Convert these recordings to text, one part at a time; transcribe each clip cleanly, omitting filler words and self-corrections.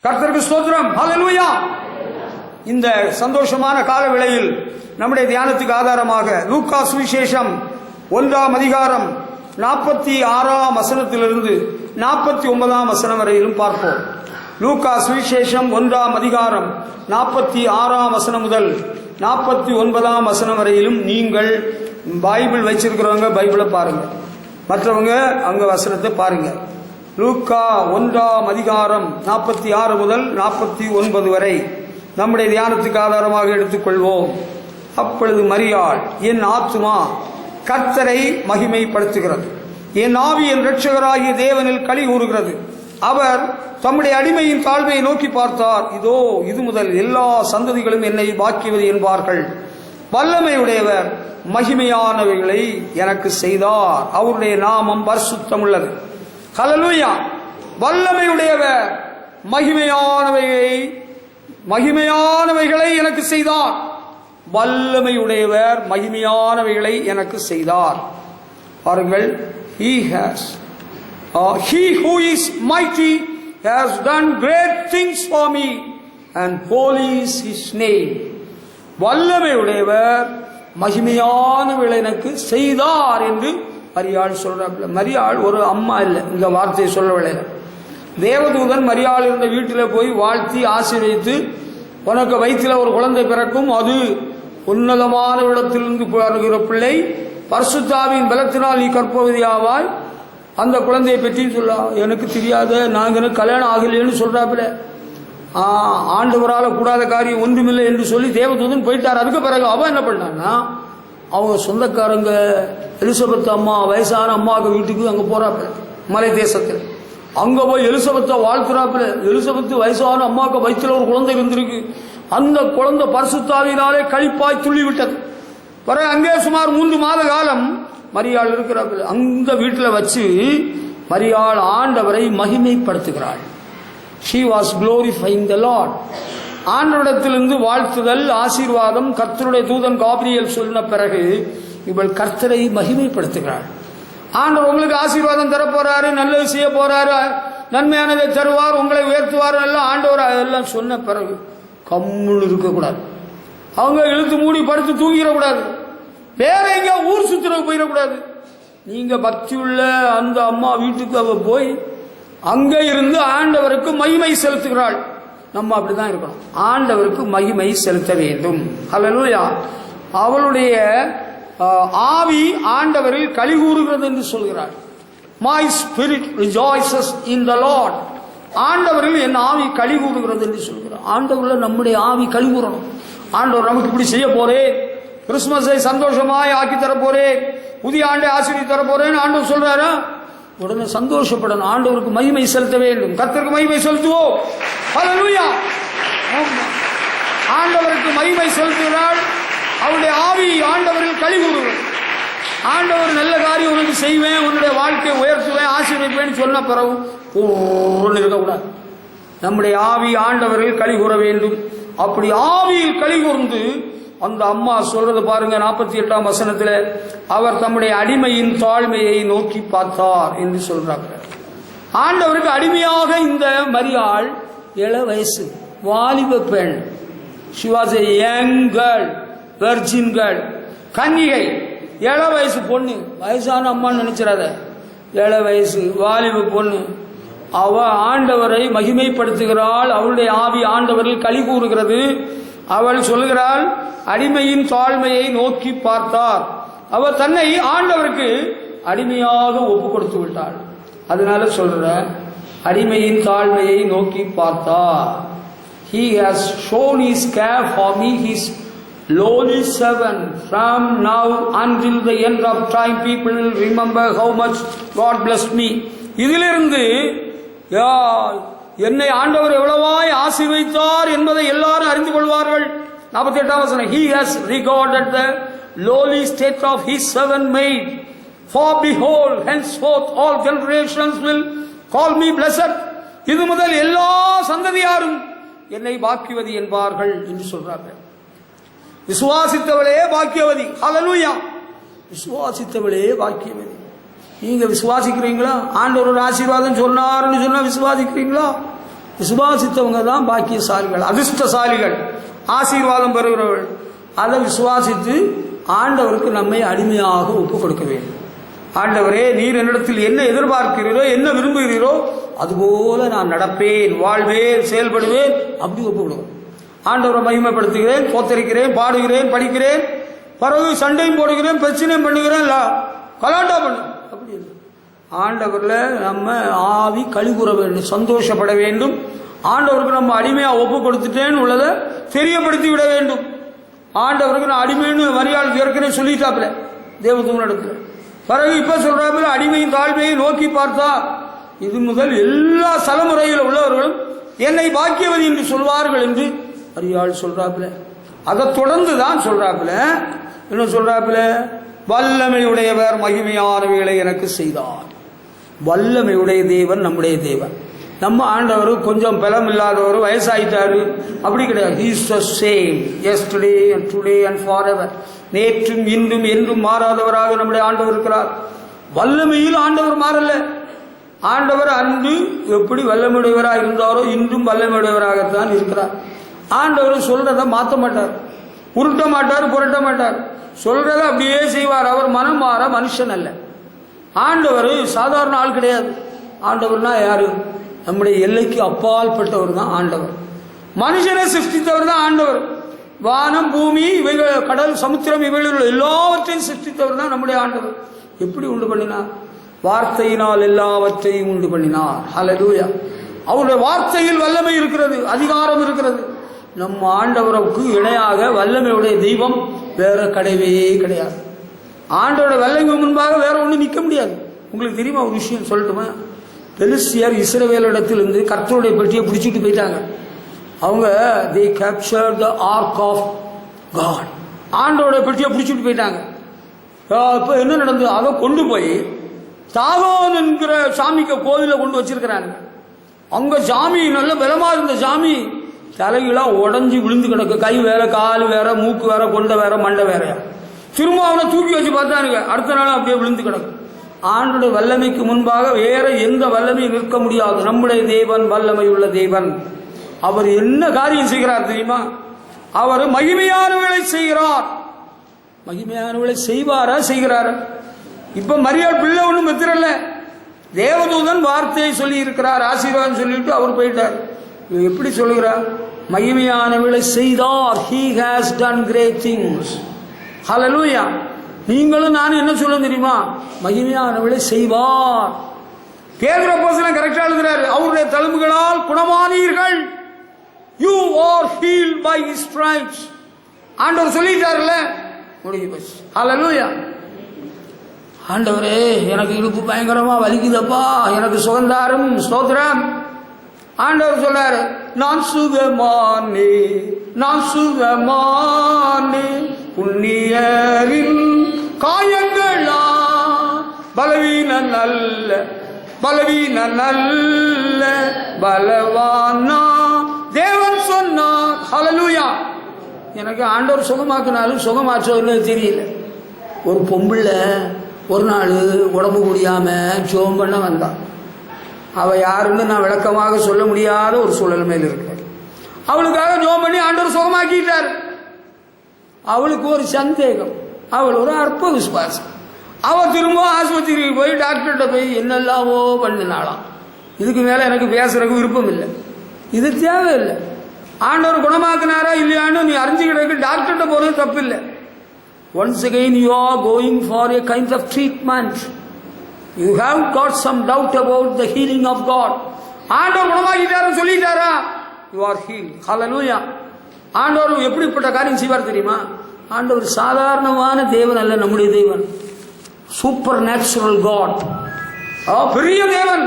கர்த்தருக்கு ஸ்தோத்திரம். ஹல்லேலூயா. இந்த சந்தோஷமான கால வேளையில் நம்முடைய தியானத்துக்கு ஆதாரமாக லூக்கா சுவிசேஷம் 1ஆம் அதிகாரம் 46ஆம் வசனத்திலிருந்து 49ஆம் வசனம் வரையிலும் பார்ப்போம். லூக்கா சுவிசேஷம் 1ஆம் அதிகாரம் 46ஆம் வசனம் முதல் 49ஆம் வசனம் வரையிலும் நீங்கள் பைபிள் வச்சிருக்கிறவங்க பைபிளை பாருங்க, மற்றவங்க அங்க வசனத்தை பாருங்க. லூக்கா 1ஆம் அதிகாரம் 46 முதல் 49 வரை நம்முடைய தியானத்துக்கு ஆதாரமாக எடுத்துக்கொள்வோம். அப்பொழுது மரியாள், என் ஆத்துமா கர்த்தரை மகிமைப்படுத்துகிறது, என் ஆவி என் இரட்சகராகிய தேவனில் களி கூறுகிறது. அவர் தம்முடைய அடிமையின் தாழ்மையை நோக்கி பார்த்தார். இதோ இது முதல் எல்லா சந்ததிகளும் என்னை பாக்கியவது என்பார்கள். வல்லமையுடையவர் மகிமையானவைகளை எனக்கு செய்தார், அவருடைய நாமம் பரிசுத்தம் உள்ளது. ஹல்லேலூயா. வல்லமையுடையவர் மகிமையானவைகளை எனக்கு செய்தார். வல்லமையுடையவர் மகிமையானவைகளை எனக்கு செய்தார். பாருங்கள், he who is mighty has done great things for me and holy is his name. வல்லமையுடையவர் மகிமையானவைகளை எனக்கு செய்தார் என்று மரியாள் சொல்றாப்புல. மரியாள் ஒரு அம்மா இல்லை, இந்த வார்த்தையை சொல்லவில்லை. தேவதூதன் மரியாள் இருந்த வீட்டில் போய் வாழ்த்தி ஆசீர்வதித்து, உனக்கு வயிற்றில் ஒரு குழந்தை பிறக்கும், அது உன்னதமான இடத்திலிருந்து வருகிற பிள்ளை, பரிசுத்தாவின் பலத்தினால் நீ கற்பவதி ஆவாய், அந்த குழந்தையை பற்றி சொல்ல எனக்கு தெரியாத, நாங்கள் கல்யாணம் ஆகலைன்னு சொல்றாப்புல. ஆண்டவரால் கூடாத காரியம் ஒன்றுமில்லை என்று சொல்லி தேவதூதன் போயிட்டார். அதுக்கு பிறகு அவன் என்ன பண்ணான்னா, அவங்க சொந்தக்காரங்க எலிசபெத் அம்மா, வயசான அம்மாவுக்கு வீட்டுக்கு அங்கே போறாப்புல, மலை தேசத்தில். அங்க போய் எலிசபெத்தை வாழ்த்துறாப்புல. எலிசபெத் வயசான அம்மாவுக்கு வயிற்றில் ஒரு குழந்தை இருந்திருக்கு. அந்த குழந்தை பரிசுத்தாவினாலே கழிப்பாய் துள்ளி விட்டது. பிறகு அங்கே சுமார் 3 மாத காலம் மரியாள் இருக்கிறாப்புல. அந்த வீட்டில் வச்சு மரியாள் ஆண்டவரை மகிமைப்படுத்துகிறாள். she was glorifying the Lord. ஆண்டவரிடத்திலிருந்து வாழ்த்துதல், ஆசீர்வாதம் கர்த்தருடைய தூதன் காபிரியேல் சொன்ன பிறகு இவள் கர்த்தரை மகிமைப்படுத்துகிறாள். ஆண்டவர் உங்களுக்கு ஆசீர்வாதம் தர போறாரு, நல்லது செய்ய போறாரு, நன்மையானதை தருவார், உங்களை உயர்த்துவார், எல்லாம் ஆண்டவர் எல்லாம் சொன்ன பிறகு கம்முன்னு இருக்கக்கூடாது. அவங்க இழுத்து மூடி படுத்து தூங்கிடக்கூடாது, வேற எங்க ஊர் சுற்றுறவு போயிடக்கூடாது. நீங்க பக்தி உள்ள அந்த அம்மா வீட்டுக்கு அவ போய் அங்கே இருந்து ஆண்டவருக்கு மகிமை செலுத்துகிறாள். நம்ம அப்படிதான் இருக்கணும், ஆண்டவருக்கு மகிமை செலுத்த வேண்டும். ஹல்லேலூயா. அவளுடைய ஆவி ஆண்டவரில் களி கூறுகிறது என்று சொல்கிறார். My spirit rejoices in the Lord. ஆண்டவரில் என் ஆவி களி கூறுகிறது என்று சொல்கிறார். ஆண்டவரில் நம்முடைய ஆவி களி கூறணும். ஆண்டவர் நமக்கு இப்படி செய்ய போறேன், கிறிஸ்துமஸை சந்தோஷமாய் ஆக்கி தர போறேன், புதிய ஆண்டை ஆசீர்வதித்து தர போறேன் ஆண்டவர் சொல்றாரு. உடனே சந்தோஷப்படணும், ஆண்டவருக்கு மகிமை செலுத்த வேண்டும், கர்த்தருக்கு மகிமை செலுத்துவோம். ஹல்லேலூயா. ஆண்டவருக்கு மகிமை செலுத்துகிறாள். அவருடைய ஆவி ஆண்டவரில் களி கூறுகிறது. ஆண்டவர் நல்ல காரியம் உனக்கு செய்வேன், உன்னுடைய வாழ்க்கையை உயர்த்துவேன், ஆசீர்வதிப்பேன் சொன்ன பிறகு இருக்கக்கூடாது. நம்முடைய ஆவி ஆண்டவரில் களி கூற வேண்டும். அப்படி ஆவியில் களி கூர்ந்து அந்த அம்மா சொல்றது பாருங்க, 48ஆம் வசனத்தில், அவர் தம்முடைய அடிமையின் தாழ்மையை நோக்கி பார்த்தார் என்று சொல்றாங்க. ஆண்டவருக்கு அடிமையாக இந்த மரியாள் இள வயசு வாலிப பெண். she was a young girl, virgin girl, கன்னிகை, இள வயசு பொண்ணு. வயசான அம்மான்னு நினைச்சிடாத, இள வயசு வாலிப பொண்ணு. அவ ஆண்டவரை மகிமைப்படுத்துகிறாள். அவளுடைய ஆவி ஆண்டவரில் களி கூறுகிறது. அவள் சொல்கிறாள், அடிமையின் தாழ்மையை நோக்கி பார்த்தார். அவர் தன்னை ஆண்டவருக்கு அடிமையாக ஒப்பு கொடுத்து விட்டாள். அதனால சொல்ற, அடிமையின் தாழ்மையை நோக்கி பார்த்தார். he has shown his care for me, his lowly servant. From now until the end of time people will remember how much God blessed me. இதிலிருந்து என்னை ஆண்டவர் எவ்வளவாய் ஆசீர்வதித்தார் என்பதை எல்லாரும் அறிந்து கொள்வார்கள். 48ஆம் வசனம், he has regarded the lowly state of his servant maid. For behold, henceforth all generations will call me blessed. இது முதல் எல்லா சந்ததியாரும் என்னை பாக்கியவதி என்பார்கள் என்று சொல்றார்கள். விசுவாசித்தவளே பாக்கியவதி. ஹல்லேலூயா. விசுவாசித்தவளே பாக்கியவதி. நீங்க விசுவாசிக்கிறீங்களா? ஆண்டவரோட ஆசீர்வாதம் சொன்னார்னு சொன்னா விசுவாசிக்கிறீங்களா? விசுவாசித்தவங்க தான் பாக்கியசாலிகள், அதிர்ஷ்டசாலிகள், ஆசீர்வாதம் பெறுகிறவர்கள். அதை விசுவாசித்து ஆண்டவருக்கு நம்மை அடிமையாக ஒப்பு கொடுக்க வேண்டும். ஆண்டவரே, நீர் என்னிடத்தில் என்ன எதிர்பார்க்கிறீரோ, என்ன விரும்புகிறீரோ அதுபோல நான் நடப்பேன், வாழ்வேன், செயல்படுவேன், அப்படி ஒப்பு கொடுக்கும். ஆண்டவரை மகிமைப்படுத்துகிறேன், போத்தரிக்கிறேன், பாடுகிறேன், படிக்கிறேன், பிறகு சண்டையும் போடுகிறேன், பிரச்சனையும் பண்ணுகிறேன், கலாட்டா பண்ணு, அப்படி இல்லை. ஆண்டவர்ல நம்ம ஆவி கழிவுற வேண்டும், சந்தோஷப்பட வேண்டும். ஆண்டவருக்கு நம்ம அடிமையா ஒப்பு கொடுத்துட்டேன்னு உள்ளதை தெரியப்படுத்தி விட வேண்டும். ஆண்டவருக்கு நான் அடிமைன்னு மரியாதை ஏற்கனவே சொல்லிட்டாப்ல தேவதூதனிடத்துல. பிறகு இப்ப சொல்றாப்புல அடிமையும் தாழ்மையும் நோக்கி பார்த்தா இது முதல் எல்லா தலைமுறையில் உள்ளவர்களும் என்னை பாக்கியவதி என்று சொல்வார்கள் என்று மரியாள் சொல்றாப்புல. அதை தொடர்ந்து தான் சொல்றாப்புல, என்ன சொல்றாப்புல, வல்லமையுடையவர் மகிமையானவைகளை எனக்கு செய்தார். வல்லமையுடைய தேவன் நம்முடைய தேவன். நம்ம ஆண்டவர் கொஞ்சம் பலம் இல்லாதவர், வயசாயிட்டாரு, அப்படி கிடையாது. He is the same yesterday and today and forever. நேற்றும் இன்றும் என்றும் மாறாதவராக நம்முடைய ஆண்டவர் இருக்கிறார். வல்லமையில் ஆண்டவர் மாறல. ஆண்டவர் அன்று எப்படி வல்லமையுடையவராக இருந்தாரோ இன்றும் வல்லமையுடையவராகத்தான் இருக்கிறார். ஆண்டவர் சொல்றதை மாற்ற மாட்டார், உருட்ட மாட்டார், புரட்ட மாட்டார். சொல்றதை அப்படியே செய்வார். அவர் மனம் மாற மனுஷன் அல்ல. ஆண்டவர் சாதாரண ஆள் கிடையாது. ஆண்டவர்னா யாரு? நம்முடைய எல்லைக்கு அப்பால் பட்டவர் தான் ஆண்டவர். மனுஷனை சிருஷ்டித்தவர் தான் ஆண்டவர். வானம், பூமி, இவைகள், கடல், சமுத்திரம், இவைகள் எல்லாவற்றையும் சிருஷ்டித்தவர் தான் நம்முடைய ஆண்டவர். எப்படி உண்டு பண்ணினார்? வார்த்தையினால் எல்லாவற்றையும் உண்டு பண்ணினார். ஹல்லேலூயா. அவருடைய வார்த்தையில் வல்லமை இருக்கிறது, அதிகாரம் இருக்கிறது. நம் ஆண்டவருக்கு இணையாக வல்லமையுடைய தெய்வம் வேற கிடையவே கிடையாது. ஆண்டவருடைய வல்லமை முன்பாக வேற ஒன்று நிற்க முடியாது. உங்களுக்கு தெரியுமா ஒரு விஷயம் சொல்லட்டுமா? பெலிஸ்தியர் இஸ்ரவேலிடத்திலிருந்து கர்த்தருடைய பெட்டியை பிடிச்சிட்டு போயிட்டாங்க. அவங்க they captured the ark of God. ஆண்டவருடைய பெட்டியை பிடிச்சிட்டு போயிட்டாங்க. இப்போ என்ன நடந்தது? அதை கொண்டு போய் தாகோன் என்கிற சாமிக்கு கோவில கொண்டு வச்சிருக்கிறாங்க. அங்க சாமி நல்ல பலமா இருந்த சாமி தலைகளாம் உடஞ்சி விழுந்து கிடக்கு. கை வேற, கால் வேற, மூக்கு வேற, கொண்டை வேற, மண்டை வேறையா. திரும்ப அவனை தூக்கி வச்சு பார்த்தானுங்க. அடுத்த நாள் அப்படியே விழுந்து கிடக்கு. ஆண்டுடைய வல்லமைக்கு முன்பாக வேற எந்த வல்லமையும் நிற்க முடியாது. நம்முடைய தேவன் வல்லமை உள்ள தேவன். அவர் என்ன காரியம் செய்கிறார் தெரியுமா? அவர் மகிமையானவர்களை செய்கிறார். மகிமையானவர்களை செய்வாரா, செய்கிறாரா? இப்ப மரியாள் பிள்ளை ஒண்ணும் பெத்திரல்ல. தேவதூதன் வார்த்தையை சொல்லி இருக்கிறார், ஆசீர்வாதம் சொல்லிட்டு அவர் போயிட்டார். எப்படி சொல்லுகிறார்? மகிமையானவர்களை செய்தார். He has done great things. Hallelujah. நீங்களும் நானும் என்ன சொல்ல தெரியுமா? மகிமையானவர்களை செய்வார். பேதுரு அப்போஸ்தலன் கரெக்டா எழுதுறாரு. அவருடைய தழும்புகளால் குணமானீர்கள். You are healed by his stripes. ஆண்டவர் சொல்லிட்டாருல்ல, முடிஞ்சு போச்சு. Hallelujah. ஆண்டவரே, எனக்கு இடுப்பு பயங்கரமா வலிக்குதப்பா, எனக்கு சுகந்தாரும், ஸ்தோத்திரம். ஆண்டவர் சொல்றாரு, நான் சுகமானே, நான் சுகமானே, புண்ணியரின் காயங்களா, பலவீன நல்ல, பலவீன நல்ல, பலவானா தேவன் சொன்னார். ஹல்லேலூயா. எனக்கு ஆண்டவர் சுகமாக்குனாலும் சுகமாச்சோன்னு தெரியல. ஒரு பொம்புள்ள ஒரு நாள் உடம்பு முடியாம ஜோம் பண்ண வந்தான். அவ யாருன்னு நான் விளக்கமாக சொல்ல முடியாத ஒரு சூழல் மேல இருக்க. அவளுக்காக ஜோம் பண்ணி ஆண்டவர் சுகமாக்கிட்டார். அவளுக்கு ஒரு சந்தேகம், அவள் ஒரு அற்ப விசுவாசம். அவ திரும்ப ஆஸ்பத்திரிக்கு போய் டாக்டர்கிட்ட போய் என்னெல்லாமோ பண்ணினாலாம். இதுக்கு மேல எனக்கு பேசுறதுக்கு விருப்பம் இல்லை, இது தேவையில்லை. ஆண்டவர் குணமாக்குனாரா இல்லையான்னு நீ அறிஞ்சுக்கிட்டு டாக்டர்கிட்ட போறது தப்பு இல்லை. Once again you are going for a kind of treatment. You have got some doubt about the healing of God. ஆண்டவர் குணமாக்கிட்டாரு சொல்லிட்டாரா? You are healed. Hallelujah. ஆண்டவர் எப்படிப்பட்ட காரியம் செய்வார் தெரியுமா? ஆண்டவர் சாதாரணமான தேவன் அல்ல, நம்முடைய தேவன் சூப்பர் நேச்சுரல் காட், பெரிய தேவன்.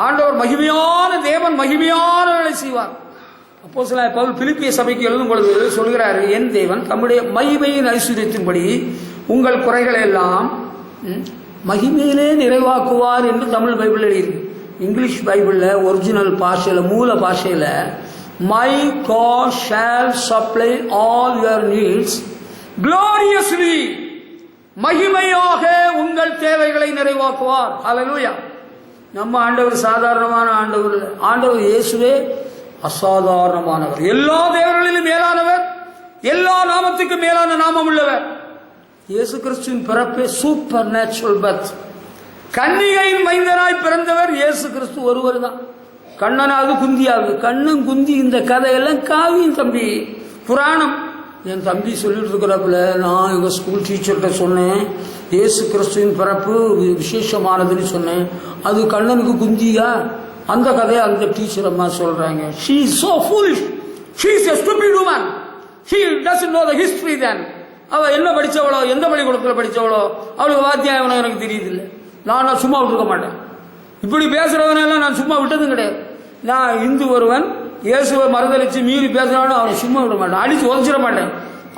ஆண்டவர் மகிமையான தேவன், மகிமையானவர்களை செய்வார். அப்போஸ்தலனாகிய பவுல் பிலிப்பிய சபைக்கு எழுதும் பொழுது சொல்கிறாரு, என் தேவன் தம்முடைய மகிமையின் ஐஸ்வரியத்தின்படி உங்கள் குறைகளை எல்லாம் மகிமையிலே நிறைவாக்குவார் என்று தமிழ் பைபிள் எழுதியிருக்கு. இங்கிலீஷ் பைபிள்ல ஒரிஜினல் பாஷையில, மூல பாஷையில my God shall supply all your needs gloriously, மகிமையாக உங்கள் தேவைகளை நிறைவாக்குவார். ஹல்லேலூயா. நம்ம ஆண்டவர் சாதாரணமான ஆண்டவர். ஆண்டவர் இயேசுவே அசாதாரணமானவர், எல்லா தேவர்களிலும் மேலானவர், எல்லா நாமத்துக்கும் மேலான நாமம் உள்ளவர். இயேசு கிறிஸ்துவின் பிறப்பே சூப்பர் நேச்சுரல் பர்த். கன்னிகையின் மைந்தனாய் பிறந்தவர் இயேசு கிறிஸ்து ஒருவர் தான். கண்ணனாவது குந்தியாவது, கண்ணன் குந்தி இந்த கதையெல்லாம் காவியம் தம்பி, புராணம். என் தம்பி சொல்லிட்டு இருக்கிறப்பல நான் எங்க ஸ்கூல் டீச்சர்கிட்ட சொன்னேன், இயேசு கிறிஸ்துவின் பிறப்பு விசேஷமானதுன்னு சொன்னேன். அது கண்ணனுக்கு குந்தியா? அந்த கதையை அந்த டீச்சர் அம்மா சொல்றாங்க. She is so foolish. She is a stupid woman. She doesn't know the history then. அவ என்ன படிச்சவளோ, எந்த பள்ளிக்கூடத்தில் படிச்சவளோ, அவளுக்கு வாத்தியாயம் எனக்கு தெரியுது இல்லை. நான் சும்மா விட்டுருக்க மாட்டேன். இப்படி பேசுறவனெல்லாம் நான் சும்மா விட்டதும் கிடையாது. நான் இந்து ஒருவன் இயேசுவை மறுதளிச்சு மீறி பேசுறான்னு அவனை சும்மா விட மாட்டேன், அடிச்சு உதச்சிட மாட்டேன்.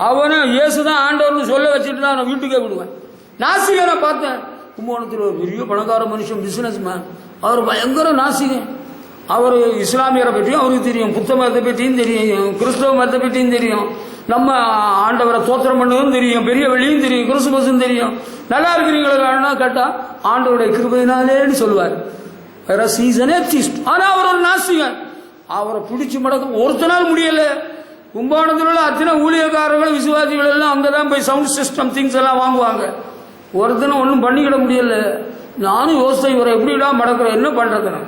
அவனை இயேசுதான் ஆண்டவர்னு சொல்ல வச்சுட்டு தான் நான் வீட்டுக்கே விடுவேன். நாசிகனை பார்த்தேன், கும்பகோணத்தில் ஒரு பெரிய பணக்கார மனுஷன், பிசினஸ் மேன். அவர் பயங்கர நாசிகன். அவர் இஸ்லாமியரை பற்றியும் அவருக்கு தெரியும், புத்த மதத்தை பற்றியும் தெரியும், கிறிஸ்தவ மதத்தை பற்றியும் தெரியும், நம்ம ஆண்டவரை தோத்திரம் பண்ணதும் தெரியும், பெரிய வெளியும் தெரியும், கிறிஸ்துமஸும் தெரியும். நல்லா இருக்கிறீங்களா கேட்டா ஆண்டவருடைய கிருபையினாலேன்னு சொல்லுவார். வேற சீசனே தீஸ்ட். ஆனா அவர் ஒரு நாசிகன். அவரை பிடிச்சி மடக்க ஒருத்தனால் முடியல. கும்பகோணத்தில் உள்ள அத்தனை ஊழியக்காரர்கள் விசுவாசிகள் எல்லாம் அங்கதான் போய் சவுண்ட் சிஸ்டம் திங்ஸ் எல்லாம் வாங்குவாங்க. ஒருத்தனை ஒன்றும் பண்ணிக்கிட முடியல. நானும் யோசித்தேன், இவரை எப்படிடா மடக்கிறேன், என்ன பண்றதுன்னு.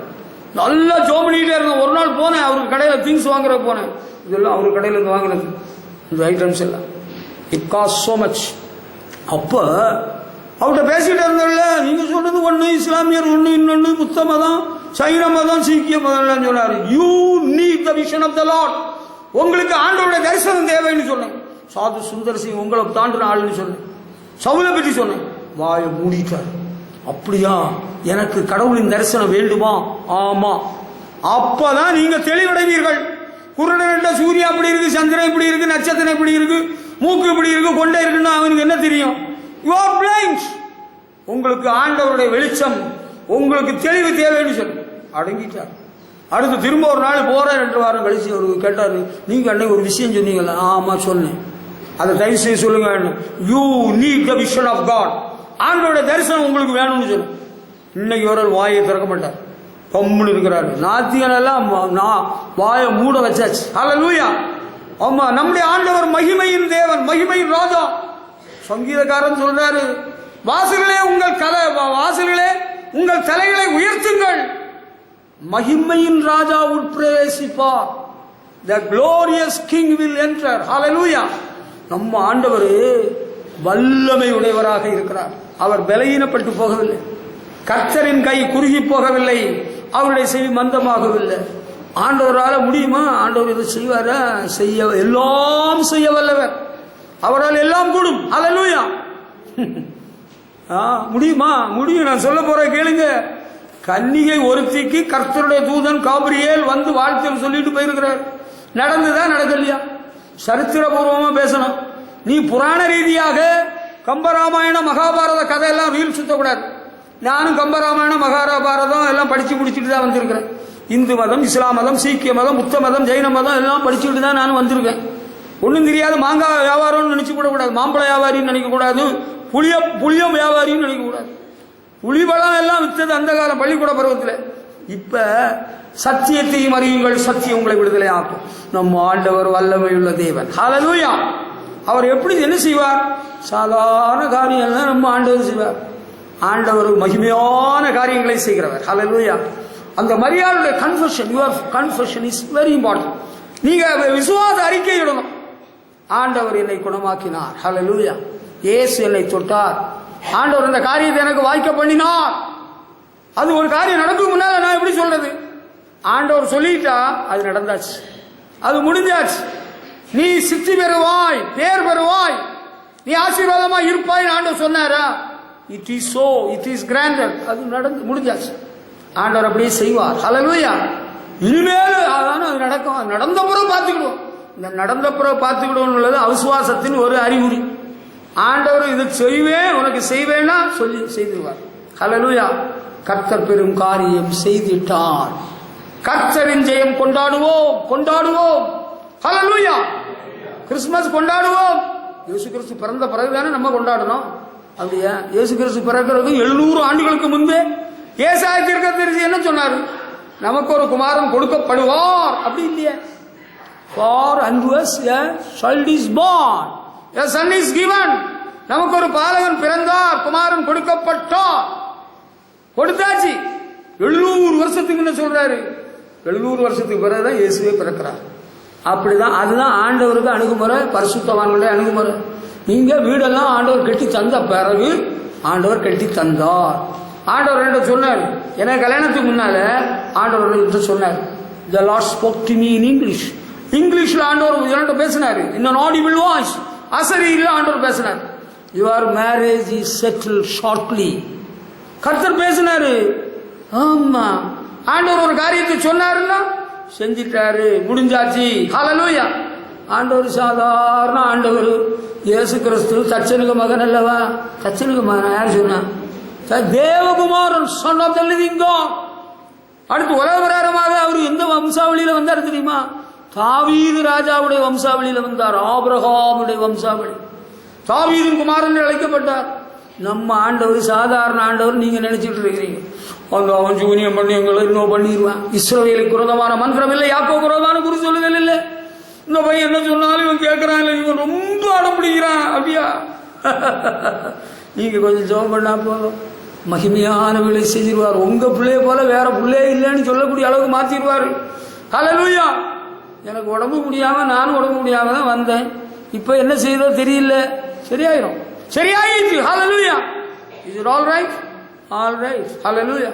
நல்லா ஜோம் பண்ணிக்கிட்டே இருந்தேன். ஒரு நாள் போனேன், அவருக்கு கடையில் திங்ஸ் வாங்குற போனேன். இதெல்லாம் அவர் கடையில் இருந்து வாங்கினது, இந்த ஐட்டம்ஸ் எல்லாம். It cost so much. அப்ப அவர்கிட்ட பேசிட்டு இருந்தோம்ல, நீங்க சொன்னது ஒண்ணு, இஸ்லாமியர் ஒண்ணு, இன்னொன்னு புத்த மதம், சைன மதம், சீக்கிய மதம் சொன்னாரு. You need the vision of the Lord. உங்களுக்கு ஆண்டவருடைய தரிசனம் தேவைன்னு சொன்னேன். சாது சுந்தர் சிங் உங்களை தாண்டின ஆளுன்னு சொன்னேன். சவுலை பற்றி சொன்னேன். வாய மூடிட்டார். அப்படியா, எனக்கு கடவுளின் தரிசனம் வேண்டுமா? ஆமா. அப்பதான் நீங்க தெளிவடைவீர்கள். குருடன்ட்ட சூர்யா இப்படி இருக்கு, சந்திரன் இப்படி இருக்கு, நட்சத்திரம் இப்படி இருக்கு, மூக்கு இப்படி இருக்கு, கொண்டே இருக்குன்னு அவனுக்கு என்ன தெரியும்? You are blind. உங்களுக்கு ஆண்டவருடைய வெளிச்சம், உங்களுக்கு தெளிவு தேவைன்னு சொல்லு. அடங்கிட்டார். அடுத்து திரும்ப ஒரு நாள் போற 2 வாரம் கழிச்சு அவருக்கு கேட்டாரு, நீங்க அன்னைக்கு ஒரு விஷயம் சொன்னீங்களா? ஆமா சொன்னேன். அதை தயவு செய்து சொல்லுங்க. You need the vision of God. ஆண்டவருடைய தரிசனம் உங்களுக்கு வேணும்னு சொல்லு. இன்னைக்கு ஒரு வாயை திறக்க மாட்டார், கம்முன்னு இருக்கிறாரு. நாத்தியனெல்லாம் வாயை மூட வச்சாச்சு. ஹல்லேலூயா. ஆமா, நம்முடைய ஆண்டவர் மகிமையின் தேவன், மகிமையின் ராஜா. சங்கீதக்காரன் சொல்றாரு, வாசல்களே உங்கள் தலைகளை உயர்த்துங்கள், மகிமையின் ராஜா உட்பிரவேசிப்பார். The glorious king will enter. Hallelujah. நம்ம ஆண்டவர் வல்லமை உடையவராக இருக்கிறார். அவர் பலவீனப்பட்டு போகவில்லை, கர்த்தரின் கை குறுகி போகவில்லை, அவருடைய செவி மந்தமாகவில்லை. ஆண்டவரால் முடியுமா? ஆண்டவர் இதை செய்வாரா? எல்லாம் செய்ய வல்லவர். அவரால் எல்லாம் கூடும். ஹல்லேலூயா. முடியுமா? முடியும். நான் சொல்ல போற கேளுங்க. கன்னிகை ஒருத்திக்கு கர்த்தருடைய தூதன் காபிரியேல் வந்து வாழ்த்து சொல்லிட்டு போயிருக்கிறார். நடந்துதான் நடக்கலையா? சரித்திரபூர்வமா பேசணும். நீ புராண ரீதியாக கம்பராமாயணம் மகாபாரத கதையெல்லாம் ரீல் சுத்தக்கூடாது. நானும் கம்பராமாயணம் மகாபாரதம் எல்லாம் படிச்சு முடிச்சுட்டு தான் வந்திருக்கிறேன். இந்து மதம், இஸ்லாம் மதம், சீக்கிய மதம், புத்த மதம், ஜெயின மதம் எல்லாம் படிச்சுட்டு தான் நானும் வந்திருக்கேன். ஒன்றும் தெரியாது. மாங்காய் வியாபாரம்னு நினைச்சு கூட கூடாது, மாம்பழ வியாபாரின்னு நினைக்க கூடாது, புளியம் வியாபாரின்னு நினைக்க கூடாது. புளிபழம் எல்லாம் வித்தது அந்த காலம் பள்ளிக்கூட பருவத்தில். இப்ப சத்தியத்தையும் அறியுங்கள், சத்தியம் உங்களை விடுதலை ஆக்கும். நம்ம ஆண்டவர் வல்லமையுள்ள தேவன். ஹல்லேலூயா. அவர் எப்படி என்ன செய்வார்? சாதாரண காரியம் நம்ம ஆண்டவர் செய்வார். ஆண்டவர் மகிமையான காரியங்களை செய்கிறவர். ஹல்லேலூயா. அந்த மரியாளுடைய confession, your confession is very important. நீங்க விசுவாச அறிக்கை இடணும். ஆண்டவர் என்னை குணமாக்கினார். ஹல்லேலூயா. இயேசு என்னை தொட்டார். ஆண்டவர் இந்த காரியத்தை எனக்கு வாய்க்க பண்ணினார். அது ஒரு காரியம் நடக்கும் முன்னால நான் எப்படி சொல்றது? ஆண்டவர் சொல்லிட்டா அது நடந்தாச்சு, அது முடிஞ்சாச்சு. நீ சித்தி பெறுவாய், பேர் பெறுவாய், நீ ஆசீர்வாதமா இருப்பாய் ஆண்டவர் சொன்னாரா? It is so, it is granted. அது நடந்து முடிஞ்சாச்சு. ஆண்டவர் அப்படியே செய்வார். ஹல்லேலூயா. இனிமேல் அது நடக்கும். அது நடந்த பிறகு பார்த்துக்கிடுவோம். இந்த நடந்த பிறகு பார்த்துக்கிடுவோம் உள்ளது அவிசுவாசத்தின் ஒரு அறிகுறி. ஆண்டவர் இது செய்வேன், உனக்கு செய்வேன்னா சொல்லி செய்திருவார். ஹல்லேலூயா. கர்த்தர் பெரும் காரியம் செய்திட்டார். கர்த்தரின் ஜெயம் கொண்டாடுவோம், கொண்டாடுவோம். ஹல்லேலூயா. கிறிஸ்துமஸ் கொண்டாடுவோம். இயேசு கிறிஸ்து பிறந்த பிறகுதானே நம்ம கொண்டாடணும். அப்படியா? இயேசு கிறிஸ்து பிறக்கிறதுக்கு 700 ஆண்டுகளுக்கு முன்பே ஏசாயா தீர்க்கதரிசி என்ன சொன்னார்? நமக்கு ஒரு குமாரன் கொடுக்கப்படுவார், அப்படி இல்லையே? For unto us a child is born, a son is given. நமக்கு ஒரு பாலகன் பிறந்தார், குமாரன் கொடுக்கப்பட்டார். கொடுத்தாச்சு. 700 வருஷத்துக்கு என்ன சொல்றாரு? 700 வருஷத்துக்கு பிறகுதான் இயேசுவே பிறக்கிறார். அப்படிதான், அதுதான் ஆண்டவருக்கு அணுகுமுறை, பரிசுத்தவான்களுடைய அணுகுமுறை. நீங்க வீடெல்லாம் ஆண்டவர் கட்டி தந்த பிறகு ஆண்டவர் கட்டி தந்தார். ஆண்டவர் என்ன சொன்னார்? எனக்கு கல்யாணத்துக்கு முன்னால ஆண்டவர் சொன்னார், The Lord spoke to me in English. இங்கிலீஷ்ல ஆண்டவர் என்னோட பேசினாரு. In an audible voice. அசரீரில் ஆண்டவர் பேசினார். Your marriage is settled shortly. கர்த்தர் பேசினாரு. ஆமா, ஆண்டவர் ஒரு காரியத்தை சொன்னாருன்னா செஞ்சிட்டாரு, முடிஞ்சாச்சு. ஹல்லேலூயா. ஆண்டவர் சாதாரண ஆண்டவர். இயேசு கிறிஸ்து தச்சனுக்கு மகன் அல்லவா? தச்சனுக்கு மகன் யார் சொன்னா? தேவகுமாரன், son of the living God. அடுத்து உலக பிரகாரமாக அவர் எந்த வம்சாவளியில வந்தார் தெரியுமா? தாவீது ராஜாவுடைய வம்சாவளியில வந்தார். ஆபிரகாமுடைய வம்சாவளி. தாவீதின் குமாரன் அழைக்கப்பட்டார். நம்ம ஆண்டவர் சாதாரண ஆண்டவர் நீங்க நினைச்சிட்டு இருக்கிறீங்க. அவன் ஜூனியம் பண்ணி எங்களை இன்னும் பண்ணிடுவான். இஸ்ரவேலுக்கு விரோதமான மந்திரம் இல்லை, யாக்கோபுக்கு விரோதமான குறி சொல்லுதல் இல்லை. இந்த பையன் என்ன சொன்னாலும் இவன் கேட்கறான் இல்லை, இவன் ரொம்ப அடம் பிடிக்கிறான். அப்படியா? நீங்க கொஞ்சம் ஜெபம் பண்ணா போதும், மகிமையான வேலை செஞ்சிருவார். உங்க பிள்ளைய போல வேற பிள்ளையே இல்லைன்னு சொல்லக்கூடிய அளவுக்கு மாத்திடுவாரு. ஹல்லேலூயா. எனக்கு உடம்பு முடியாம, நானும் உடம்பு முடியாம தான் வந்தேன். இப்ப என்ன செய்தோ தெரியல, சரியாயிரும். சரியாயிடுச்சு. Hallelujah. Is it all right? All right. Hallelujah.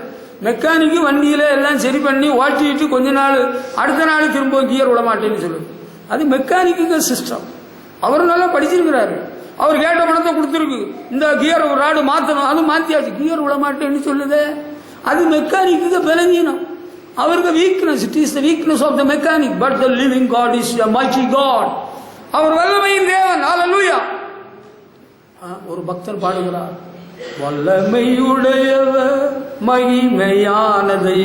மெக்கானிக்கு வண்டியில எல்லாம் சரி பண்ணி ஓட்டிட்டு கொஞ்ச நாள், அடுத்த நாள் திரும்ப கியர் விட மாட்டேன்னு சொல்லுது. அது மெக்கானிக்கு சிஸ்டம். அவரு நல்லா படிச்சிருக்கிறாரு. அவர் கேட்ட பணத்தை கொடுத்துருக்கு. இந்த கியர் ஒரு ராடு மாத்தணும், அது மாத்தியாச்சு. கியர் விட மாட்டேன்னு சொல்லுது. அது மெக்கானிக்கு பலவீனம், அவருக்கு weakness. It is the weakness of the mechanic. But the living God is a mighty God. அவர் வல்லமையின் தேவன். ஹல்லேலூயா. ஒரு பக்தர் பாடுகிறார், வல்லமையுடையவர் மகிமையானதை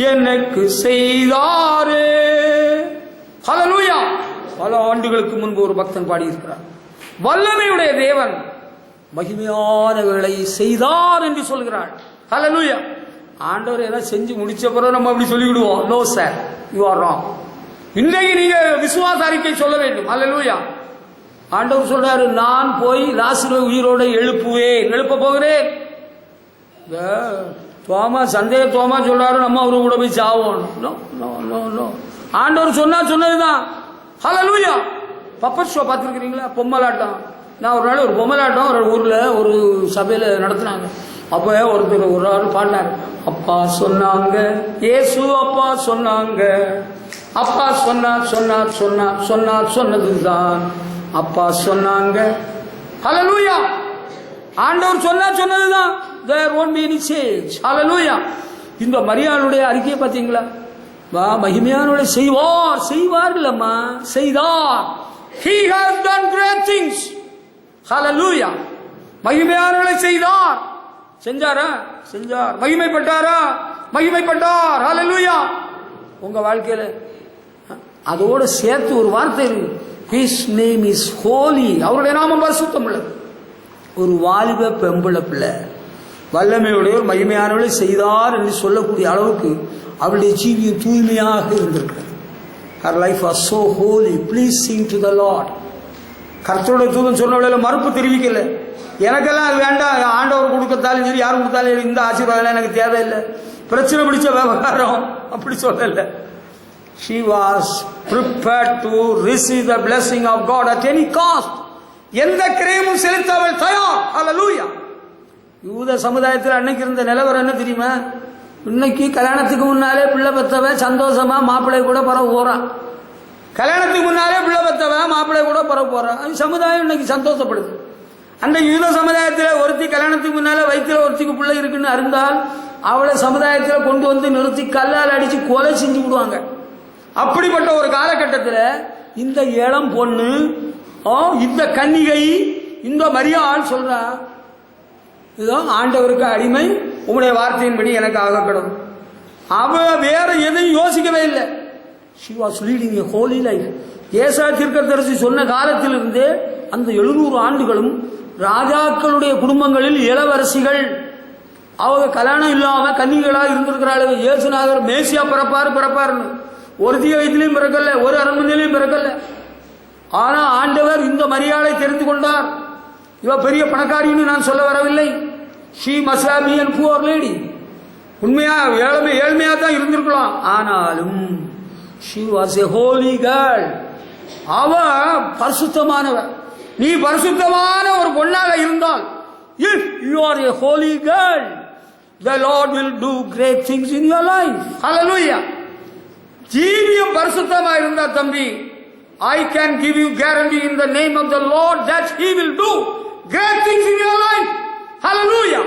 எனக்கு செய்தாரே. ஹல்லேலூயா. பல ஆண்டுகளுக்கு முன்பு ஒரு பக்தன் பாடியிருக்கிறார், வல்லமையுடைய தேவன் மகிமையானவர்களை செய்தார் என்று சொல்கிறார். ஹல்லேலூயா. ஆண்டவர் ஏதாவது செஞ்சு முடிச்ச பிறகு நம்ம அப்படி சொல்லிவிடுவோம். No sir, you are wrong. இன்றைக்கு நீங்க விசுவாச அறிக்கை சொல்ல வேண்டும். ஹல்லேலூயா. ஆண்டவர் சொல்றாரு, நான் போய் லாசருவை உயிரோட எழுப்புவேன், எழுப்ப போகிறேன். தோமா, சந்தேக தோமா சொல்றாரு, நம்ம அவரு கூட போய் சாவோம். No no no no. ஆண்டவர் சொன்னதுதான். ஹல்லேலூயா. பப்பட் ஷோ பார்த்துருக்கிறீங்களா? பொம்மலாட்டம். நான் ஒரு நாள் ஒரு பொம்மலாட்டம் ஒரு ஊர்ல ஒரு சபையில நடத்தினாங்க. அப்ப ஒருத்தர் ஒரு ஆள் பாடினார், அப்பா சொன்னாங்க இயேசு, அப்பா சொன்னாங்க, அப்பா சொன்னதுதான் அப்பா சொன்னாங்க. ஹல்லேலூயா. ஆண்டவர் சொன்னதுதான். There won't be any change. ஹல்லேலூயா. இந்த மரியாளுடைய அறிக்கையை பார்த்தீங்களா? மகிமையானவரை செய்வார் இல்லம்மா, செய்தார். He has done great things. ஹல்லேலூயா. மகிமையானவரை செய்தார். செஞ்சாரா? செஞ்சார். மகிமைப்பட்டாரா? மகிமைப்பட்டார். ஹல்லேலூயா. உங்க வாழ்க்கையில அதோட சேர்த்து ஒரு வார்த்தை இருக்கு, His name is holy. அவருடைய நாமம் பரிசுத்தம் உள்ளது. ஒரு வாலிப பெம்பளை பிள்ளை வல்லமையுடையவர் மகிமையானவளை செய்தார் என்று சொல்லக்கூடிய அளவுக்கு அவருடைய ஜீவியம் தூய்மையாக இருந்திருக்கு. Her life was so holy. Please sing to the Lord. கர்த்தருடைய தூதன் சொன்னவள மறுப்பு தெரிவிக்கல. எனக்கெல்லாம் அது வேண்டாம், ஆண்டவர் கொடுக்கத்தாலும் சரி, யார் கொடுத்தாலும் இந்த ஆசீர்வாதம் எனக்கு தேவையில்லை, பிரச்சனை பிடிச்ச விவகாரம் அப்படி சொல்லல. She was prepared to receive the blessing of God at any cost. எந்த கிரயமும் செலுத்த அவள் தயார். ஹல்லேலூயா. யூத சமுதாயத்தில் அன்னைக்கு இருந்த நிலவரம் என்ன தெரியுமா? இன்னைக்கு கல்யாணத்துக்கு முன்னாலே பிள்ளை பெற்றவன் சந்தோஷமா மாப்பிள்ளை கூட பரவ போறான். கல்யாணத்துக்கு முன்னாலே பிள்ளை பெற்றவன் மாப்பிள்ளை கூட பரவ போறான். அது சமுதாயம் இன்னைக்கு சந்தோஷப்படுது. அன்றைக்கு யூத சமுதாயத்தில் ஒருத்தி கல்யாணத்துக்கு முன்னால வயிற்றுல ஒருத்திக்கு பிள்ளை இருக்குன்னு அறிந்தால் அவளை சமுதாயத்தில் கொண்டு வந்து நிறுத்தி கல்லால் அடிச்சு கொலை செஞ்சு விடுவாங்க. அப்படிப்பட்ட ஒரு காலகட்டத்தில் இந்த இளம் பொண்ணு, இந்த கன்னிகை, இந்த மரியாள் சொல்றா, இதோ ஆண்டவருக்கு அடிமை, உங்களுடைய வார்த்தையின்படி எனக்கு ஆகப்படும். அவ வேற எதையும் யோசிக்கவே இல்லை. She was leading a holy life. ஏசாயா தீர்க்கதரிசி சொன்ன காலத்திலிருந்து அந்த 700 ஆண்டுகளும் ராஜாக்களுடைய குடும்பங்களில் இளவரசிகள், அவங்க கல்யாணம் இல்லாம கன்னிகளா இருந்திருக்கிறாள். இயேசுநாதர் மேசியா பிறப்பாருன்னு ஒரு தீய வயதிலையும் பிறக்கல, ஒரு அரண்மனையிலையும் பிறக்கல. ஆனா ஆண்டவர் இந்த மரியாதை தெரிந்து கொண்டார். இவ பெரிய பணக்காரின்னு நான் சொல்ல வரவில்லை. She must have been poor lady. உண்மையா ஏழ்மையா தான் இருந்திருக்கலாம். ஆனாலும் she was a holy girl. அவ பரிசுத்தமானவர். நீ பரிசுத்தமான ஒரு பொண்ணாக இருந்தால், if you are a holy girl, the Lord will do great things in your life. Hallelujah. ஜீவியம் பரிசுத்தமா இருந்தா தம்பி, I can give you guarantee in the name of the Lord that he will do great things in your life. Hallelujah.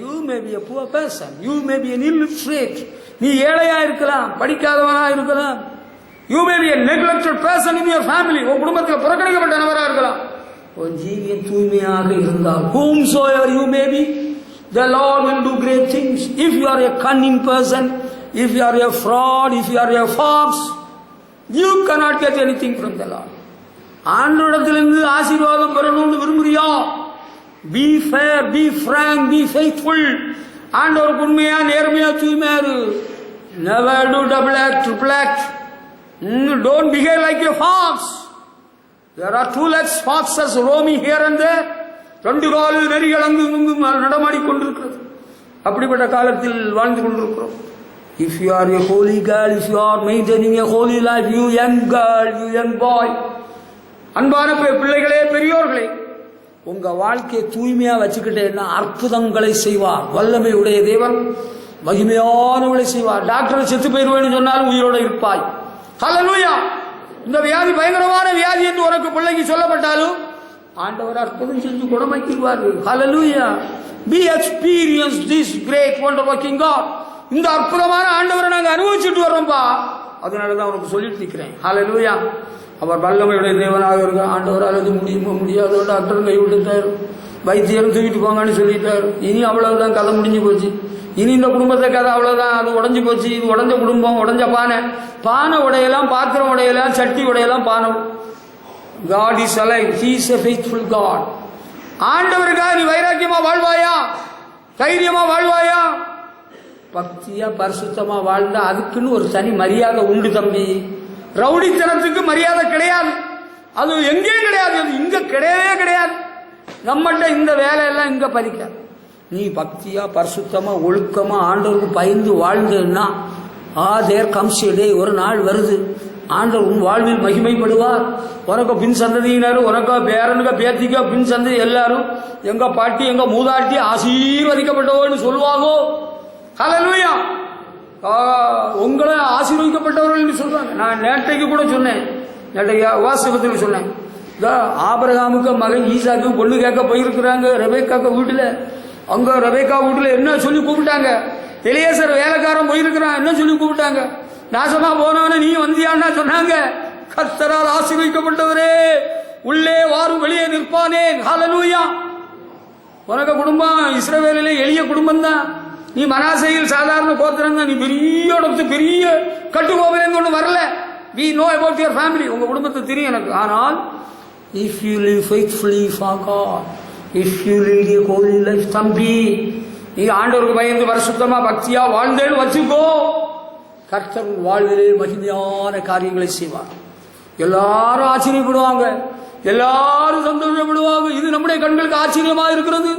You may be a poor person, you may be an illiterate. நீ ஏழையா இருக்கலாம், படிக்காதவனா இருக்கலாம். You may be a neglected person in your family. உன் குடும்பத்தில் புறக்கணிக்கப்பட்ட நபரா இருக்கலாம். உன் ஜீவியம் தூய்மையாக இருந்தால், whomsoever you may be, the Lord will do great things. If you are a cunning person, if you are a fraud, if you are a false, you cannot get anything from the Lord. ஆண்டவரிடத்திலிருந்து ஆசீர்வாதம் பெறணும்னு விரும்புறியா? Be fair, be frank, be faithful. ஆண்டவருக்கு உண்மையா நேர்மையா தூய்மையா இரு. Never do double act, triple act. Don't behave like a fox. There are two-legged foxes roaming here and there. ரெண்டு காலு நெறிகள் அங்கும் இங்கும் நடமாடி கொண்டிருக்கிறது. அப்படிப்பட்ட காலத்தில் வாழ்ந்து கொண்டிருக்கிறோம். If you are a holy girl, if you are maintaining a holy life, you young girl, you young boy, அன்பான பிள்ளைகளே, பெரியோர்களே, உங்க வாழ்க்கையை தூய்மையா வச்சுக்கிட்டேன்னா அற்புதங்களை செய்வார். வல்லமை உடைய தேவன் மகிமையானவளை செய்வார். டாக்டர் செத்து போயிருவேன்னு சொன்னாலும் உயிரோடு இருப்பாய். ஹல்லேலூயா. இந்த வியாதி பயங்கரமான வியாதி என்று உனக்கு பிள்ளைக்கு சொல்லப்பட்டாலும் ஆண்டவர் அற்புதம் செஞ்சு குணமாக்கிடுவார்கள். ஹல்லேலூயா. Be experience this great wonder working God. இந்த அற்புதமான ஆண்டவரை நாங்கள் அனுபவிச்சுட்டு வர்றோம்பா. அதனாலதான் உனக்கு சொல்லிட்டு நிற்கிறேன். ஹல்லேலூயா. அவர் வல்லமையுடைய தேவனாக இருக்க ஆண்டவரால் அது முடியாதோ டாக்டர் கைவிட்டுட்டாரு, வைத்தியரும் தூக்கிட்டு போங்கன்னு சொல்லிட்டாரு. இனி அவ்வளவுதான், கதை முடிஞ்சு போச்சு. இனி இந்த குடும்பத்தை கதை அவ்வளவுதான், அது உடஞ்சு போச்சு. இது உடஞ்ச குடும்பம், உடஞ்ச பானை உடையலாம், பாத்திரம் உடையலாம், சட்டி உடையலாம், பானை. God is alive. He is a faithful God. ஆண்டவருக்காக நீ வைராக்கியமா வாழ்வாயா? தைரியமா வாழ்வாயா? பக்தியா பரிசுத்தமா வாழ்ந்தா அதுக்குன்னு ஒரு தனி மரியாதை உண்டு தம்பி. ரவுடித்தனத்துக்கு மரியாதை கிடையாது. அது எங்கேயும் கிடையாது. அது இங்க கிடையவே கிடையாது. நம்மகிட்ட இந்த வேலையெல்லாம் இங்க பலிக்காது. நீ பக்தியா பரிசுத்தமா ஒழுக்கமா ஆண்டவருக்கு பயந்து வாழ்ந்தேன்னா தேர் கம்ஸ் எ டே, ஒரு நாள் வருது, ஆண்டவர் உன் வாழ்வில் மகிமைப்படுவார். உனக்கு பின் சந்ததியினர், உனக்கு பேரனுக்க பேத்திக்க பின் சந்ததி எல்லாரும் எங்க பாட்டி எங்க மூதாட்டி ஆசீர்வதிக்கப்பட்டவன்னு சொல்லுவாங்கோ. ஹல்லேலூயா. உங்களை ஆசீர்வதிக்கப்பட்டவர்கள் சொல்றாங்க. நான் நேற்றைக்கு கூட சொன்னேன், நேற்றைக்கு வாசகத்தில் சொன்னேன். ஆபிரகாமுக்கு மகன் ஈசாக்கு பொண்ணு கேட்க போயிருக்கிறாங்க ரெபேக்காக்கு வீட்டுல. அங்க ரெபேக்கா வீட்டுல என்ன சொல்லி கூப்பிட்டாங்க? எலியேசர் வேலைக்காரன் போயிருக்கிறான், என்ன சொல்லி கூப்பிட்டாங்க? நாசமா போனவன நீ வந்தியான்னா சொன்னாங்க, கர்த்தரால் ஆசீர்வதிக்கப்பட்டவரே உள்ளே வாரும் வெளியே நிற்பானேன். ஹல்லேலூயா. உனக்கு குடும்பம் இஸ்ரவேலிலே எளிய குடும்பம் தான். நீ மனாசையில் சாதாரண கோத்திரம் தான். நீ பெரிய இடத்து பெரிய கட்டுக்கோவிலேருந்து ஒன்று வரல. We know about your family. உங்க குடும்பத்தை தெரியும் எனக்கு. ஆனால் if you live faithfully for God, if you lead a holy life, தம்பி நீ ஆண்டவருக்கு பயந்து பரிசுத்தமா பக்தியா வாழ்ந்தேன்னு வச்சுக்கோ, கர்த்தர் வாழ்விலே மகிமையான காரியங்களை செய்வார். எல்லாரும் ஆச்சரியப்படுவாங்க, எல்லாரும் சந்தோஷப்படுவாங்க. இது நம்முடைய கண்களுக்கு ஆச்சரியமா இருக்கிறது.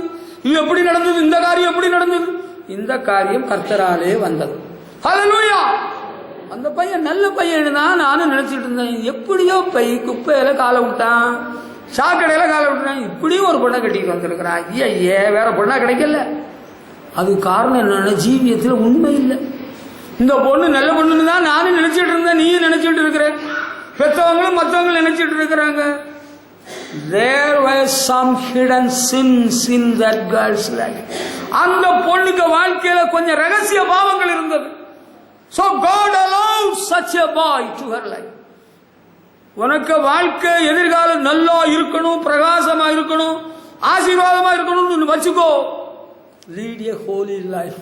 இது எப்படி நடந்தது? இந்த காரியம் எப்படி நடந்தது? இந்த காரியம் கர்த்தராலே வந்தது. ஹல்லேலூயா. அந்த பையன் நல்ல பையன் தான் நானும் நினைச்சிட்டு இருந்தேன். எப்படியோ குப்பையில காலை விட்டான், சாக்கடையில காலை விட்டான், இப்படியும் ஒரு பொண்ணை கட்டிட்டு வந்திருக்கிறான். ஐயா வேற பொண்ணா கிடைக்கல. அது காரணம் என்னன்னா ஜீவியத்தில் உண்மை இல்லை. இந்த பொண்ணு நல்ல பொண்ணுன்னு தான் நானும் நினைச்சிட்டு இருந்தேன், நீயும் நினைச்சிட்டு இருக்கிற, பெற்றவங்களும் மற்றவங்களும் நினைச்சிட்டு இருக்கிறாங்க. There were some hidden sins in that girl's life. அந்த பொண்ணுக்கு வாழ்க்கையில கொஞ்சம் ரகசிய பாவங்கள் இருந்தது. So God allowed such a boy to her life. உனக்கு வாழ்க்கை எதிர்காலம் நல்லா இருக்கணும், பிரகாசமா இருக்கணும், ஆசீர்வாதமா இருக்கணும்னு வச்சுக்கோ. Lead a holy life.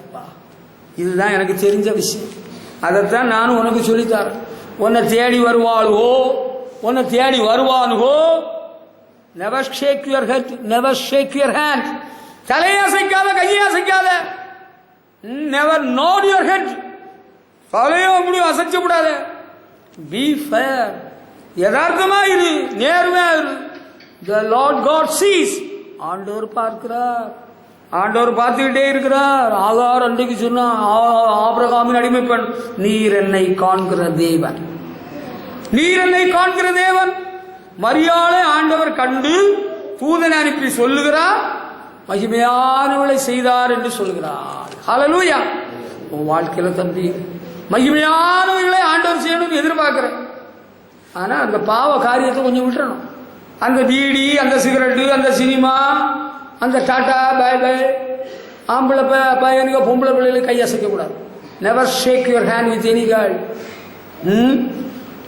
இதுதான் எனக்கு தெரிஞ்ச விஷயம். அதைத்தான் நானும் உனக்கு சொல்லித்தரேன். உன்னை தேடி வருவாளுவோ, உன்னை தேடி வருவானுவோ, never shake your head, never shake your hand. தலையை அசைக்காத, கையை அசைக்காத. never nod your head. தலையோ முடியும் அசைச்ச கூடாது. Be fair. யதார்த்தமா இரு, நேர்மையா இரு. The Lord God sees. ஆண்டவர் பார்க்கிறார். ஆண்டவர் பார்த்துக்கிட்டே இருக்கிறார். ஆகார் அன்றைக்கு சொன்னா, ஆபிரகாமின் அடிமை பெண், நீர் என்னை காண்கிற தேவன், நீர் என்னை காண்கிற தேவன். மரியாளை ஆண்டவர் கண்டு தூதனை அனுப்பி சொல்லுகிறார், மகிமையானவளை செய்தார் என்று சொல்லுகிறார். ஹல்லேலூயா. உன் வாழ்க்கையில தம்பி மகிமையானவர்களை ஆண்டவர் செய்யணும்னு எதிர்பார்க்கிறேன். ஆனா அந்த பாவ காரியத்தை கொஞ்சம் விட்டுறணும். அந்த பீடி, அந்த சிகரெட்டு, அந்த சினிமா, அந்த டாட்டா பாய் பாய், ஆம்பளை பையனுக்கு பொம்பளை பிள்ளைகளுக்கு கை அசைக்க கூடாது. Never shake your hand with any girl.